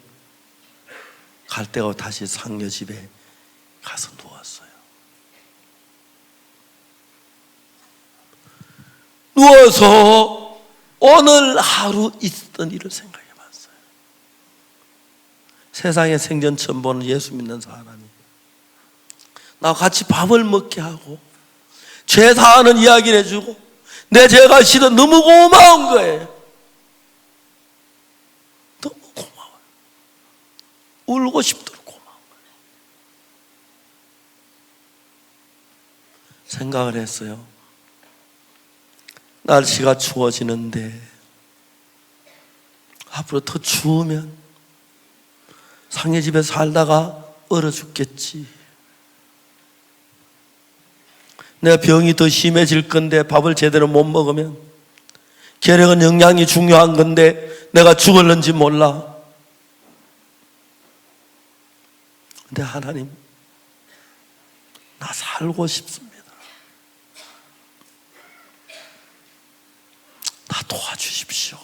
갈 때가 다시 상녀 집에 가서 누웠어요. 누워서 오늘 하루 있었던 일을 생각해 봤어요. 세상에 생전 처음 보는 예수 믿는 사람이 나와 같이 밥을 먹게 하고 죄 사하는 이야기를 해주고 내 죄가 싫어 너무 고마운 거예요. 너무 고마워요. 울고 싶도록 고마운 거예요. 생각을 했어요. 날씨가 추워지는데 앞으로 더 추우면 상해 집에 살다가 얼어 죽겠지. 내가 병이 더 심해질 건데 밥을 제대로 못 먹으면 결핵은 영양이 중요한 건데 내가 죽을는지 몰라. 근데 하나님 나 살고 싶습니다. 나 도와주십시오.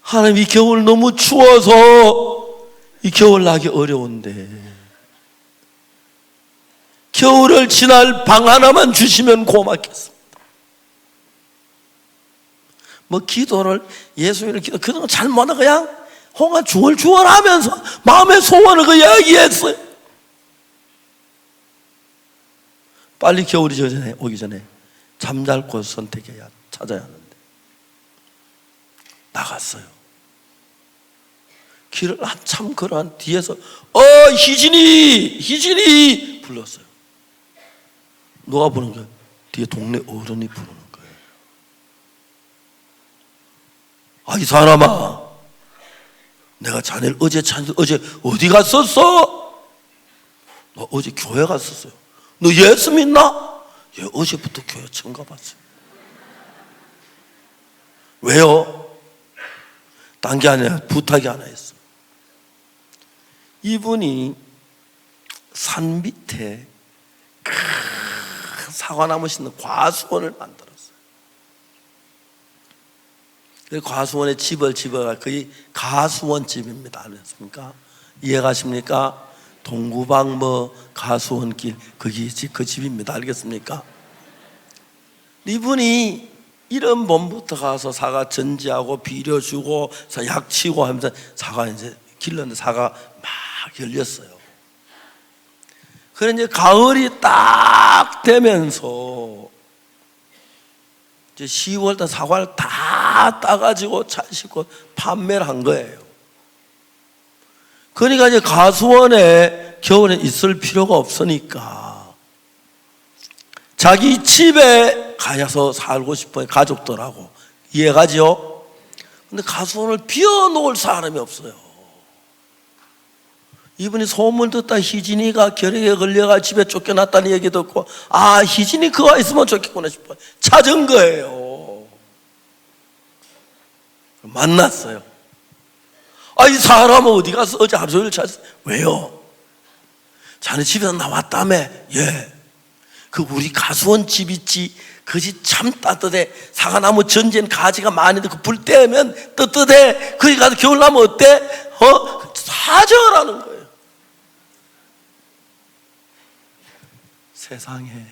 하나님, 이 겨울 너무 추워서 이 겨울 나기 어려운데 겨울을 지날 방 하나만 주시면 고맙겠습니다. 뭐 기도를, 예수님을 기도, 그런 거 잘 못하, 그냥 홍아 주얼주얼 하면서 마음의 소원을 그 이야기했어요. 빨리 겨울이 오기 전에 잠잘 곳 선택해야, 찾아야 하는데 나갔어요. 길을 한참 걸어간 뒤에서 희진이 불렀어요. 누가 부르는 거예요? 뒤에 동네 어른이 부르는 거예요. 이 사람아, 내가 자네를 어제 찾는데 어제 어디 갔었어? 너 어제 교회 갔었어요. 너 예수 믿나? 예, 어제부터 교회 처음 가봤어요. 왜요? 딴 게 아니라 부탁이 하나 있어. 이분이 산 밑에 큰 사과나무 심는 과수원을 만들었어요. 그 과수원에 집을 지어가 거의 가수원집입니다. 아셨습니까? 이해가십니까? 동구방 가수원길, 거기 그 집입니다. 알겠습니까? 이분이 이런 봄부터 가서 사과 전지하고 비료 주고 약 치고 하면서 사과 이제 길렀는데 사과 막 열렸어요. 그래 이제 가을이 딱 되면서 이제 10월 달 사과를 다 따가지고 차 싣고 판매를 한 거예요. 그러니까 이제 가수원에 겨울에 있을 필요가 없으니까 자기 집에 가서 살고 싶어요. 가족들하고. 이해가죠? 근데 가수원을 비워놓을 사람이 없어요. 이분이 소문 듣다 희진이가 결핵에 걸려가 집에 쫓겨났다는 얘기 듣고 희진이 그가 있으면 좋겠구나 싶어요. 찾은 거예요. 만났어요. 이 사람은 어디 가서 어제 하루 종일 찾았어요. 왜요? 자네 집에서 나왔다며. 예. 그 우리 가수원 집 있지, 그 집 참 따뜻해. 사과나무 전지엔 가지가 많은데 그 불 떼면 뜨뜻해. 거기 가서 겨울 나면 어때? 사정하라는 거예요. 세상에,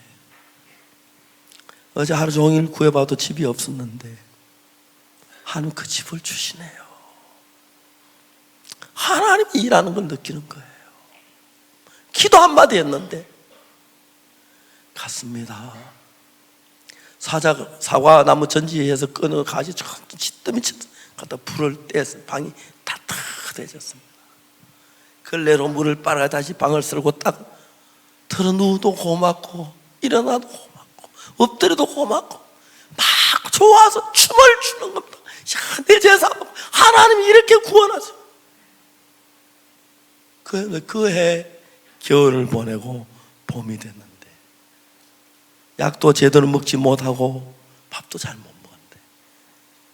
어제 하루 종일 구해봐도 집이 없었는데 하나님 그 집을 주시네요. 하나님이 일하는 걸 느끼는 거예요. 기도 한마디 했는데 갔습니다. 사과나무 전지에서 끊어 가지 찌뜨미치 갖다 불을 떼서 방이 따뜻해졌습니다. 걸레로 물을 빨아 다시 방을 쓸고 딱 들어 누워도 고맙고 일어나도 고맙고 엎드려도 고맙고 막 좋아서 춤을 추는 겁니다. 내 제사 하나님이 이렇게 구원하세요. 그 해 겨울을 보내고 봄이 됐는데 약도 제대로 먹지 못하고 밥도 잘 못 먹었는데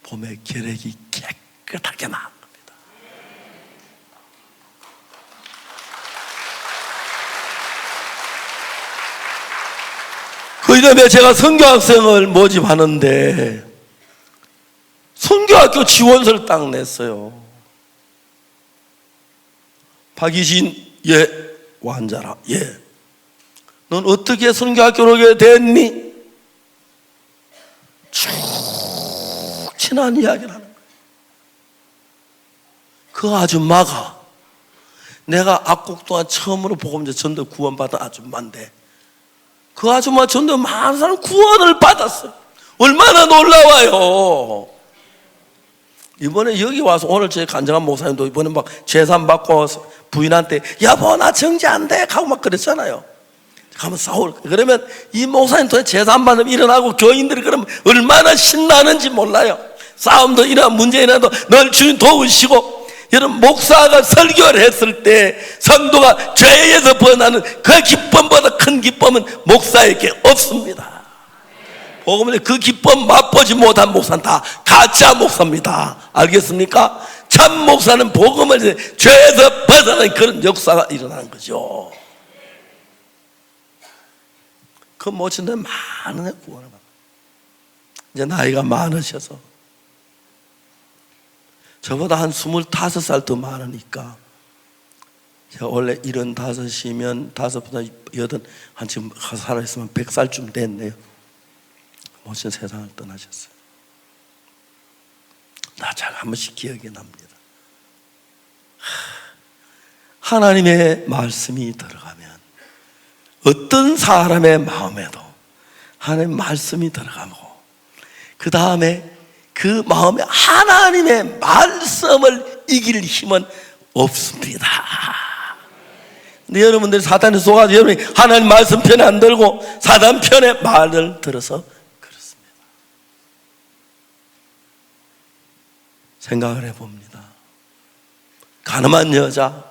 봄에 결핵이 깨끗하게 나은 겁니다. 그 이듬해 제가 선교학생을 모집하는데 선교학교 지원서를 딱 냈어요. 박이신, 예. 완자라, 예. 넌 어떻게 선교학교를 오게 됐니? 쭉 지난 이야기를 하는 거예요. 그 아줌마가 내가 악곡 동안 처음으로 복음제 전도 구원받은 아줌마인데 그 아줌마 전도 많은 사람 구원을 받았어요. 얼마나 놀라워요. 이번에 여기 와서 오늘 제 간증한 목사님도 이번에 막 재산 받고 부인한테 여보 나 정지 안 돼 하고 막 그랬잖아요. 가면 싸울. 그러면 이 목사님 재산 받으면 일어나고 교인들이 그러면 얼마나 신나는지 몰라요. 싸움도 일어나고 문제 일어나도 늘 주님 도우시고. 여러분 목사가 설교를 했을 때 성도가 죄에서 벗어나는 그 기쁨보다 큰 기쁨은 목사에게 없습니다. 복음을 그 기쁨 맛보지 못한 목사는 다 가짜 목사입니다. 알겠습니까? 참 목사는 복음을 죄에서 벗어나는 그런 역사가 일어나는 거죠. 그 모친들 많은 구원을 받아. 이제 나이가 많으셔서 저보다 한 25살 더 많으니까 제가 원래 75이면 5보다 8, 한 지금 살아있으면 100살쯤 됐네요. 모신 세상을 떠나셨어요. 나 잘 한 번씩 기억이 납니다. 하나님의 말씀이 들어가면 어떤 사람의 마음에도 하나님의 말씀이 들어가고 그 다음에 그 마음에 하나님의 말씀을 이길 힘은 없습니다. 근데 여러분들이 사탄에 속아서 여러분이 하나님 말씀 편에 안 들고 사단 편의 말을 들어서 그렇습니다. 생각을 해봅니다. 가늠한 여자,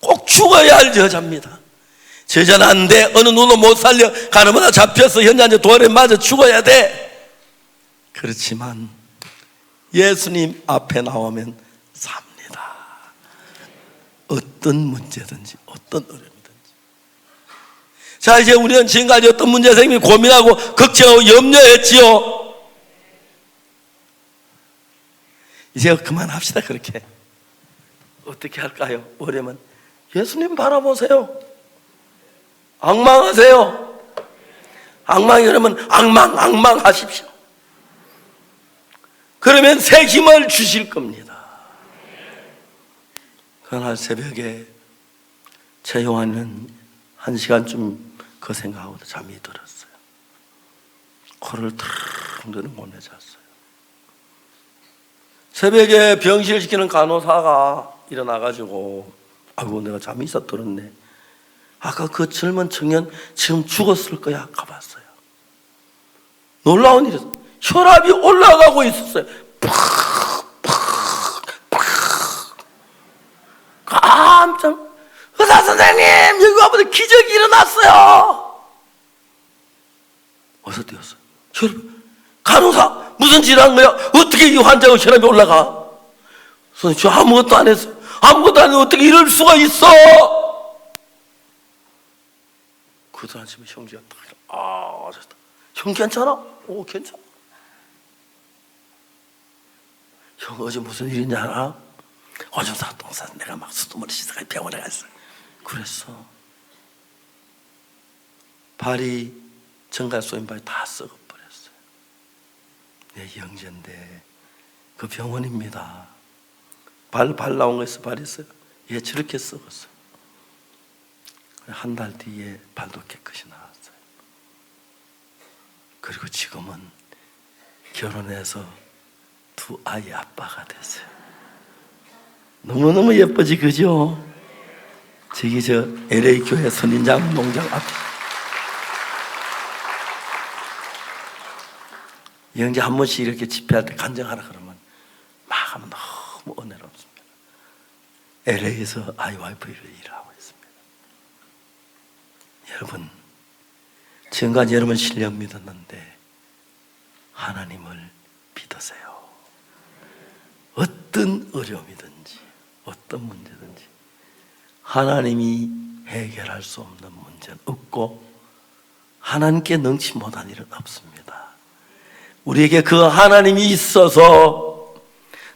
꼭 죽어야 할 여자입니다. 제자는 안 돼. 어느 누구도 못 살려. 가늠하다 잡혀서 현장에 돌에 맞아 죽어야 돼. 그렇지만 예수님 앞에 나오면 삽니다. 어떤 문제든지 어떤 어려움이든지. 자, 이제 우리는 지금까지 어떤 문제 생기면 고민하고 걱정하고 염려했지요. 이제 그만합시다. 그렇게 어떻게 할까요? 어려면 예수님 바라보세요. 앙망하세요. 앙망이 그러면 앙망하십시오. 그러면 새 힘을 주실 겁니다. 그날 새벽에 최용환은 1시간쯤 그 생각하고 잠이 들었어요. 코를 탁 드는 못 내잤어요. 새벽에 병실시키는 간호사가 일어나가지고 아이고 내가 잠이 있어 들었네. 아까 그 젊은 청년 지금 죽었을 거야. 가봤어요. 놀라운 일이었어요. 혈압이 올라가고 있었어요. 깜짝 의사 선생님 여기 와보세요. 기적이 일어났어요. 어디서 뛰었어요? 간호사 무슨 질환 거야? 어떻게 이 환자가 혈압이 올라가? 선생님 저 아무것도 안 했어요. 아무것도 안 했는데 어떻게 이럴 수가 있어? 그 다음 집에 형제가 딱 형 괜찮아? 오 괜찮아. 형 어제 무슨 일인지 알아? 어제 사동산 내가 막 수돗물을 씻어가 병원에 갔어. 그랬어. 발이 정갈 쏘인 발이 다 썩어버렸어요. 내 형제인데 그 병원입니다. 발 나온 거에서 발했어요. 얘 저렇게 썩었어요. 한 달 뒤에 발도 깨끗이 나왔어요. 그리고 지금은 결혼해서 2아이 아빠가 됐어요. 너무너무 예쁘지 그죠? 저기 저 LA 교회 선인장 농장 앞에 영재 한 번씩 이렇게 집회할 때 간증하라 그러면 막 하면 너무 은혜롭습니다. LA에서 아이 와이프를 일하고 있습니다. 여러분 지금까지 여러분 신령 믿었는데 하나님을 믿으세요. 어떤 어려움이든지 어떤 문제든지 하나님이 해결할 수 없는 문제는 없고 하나님께 능치 못한 일은 없습니다. 우리에게 그 하나님이 있어서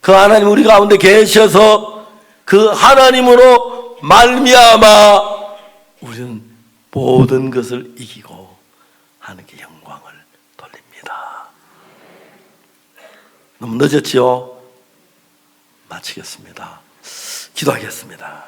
그 하나님 우리 가운데 계셔서 그 하나님으로 말미암아 우리는 모든 것을 이기고 하나님께 영광을 돌립니다. 너무 늦었지요? 마치겠습니다. 기도하겠습니다.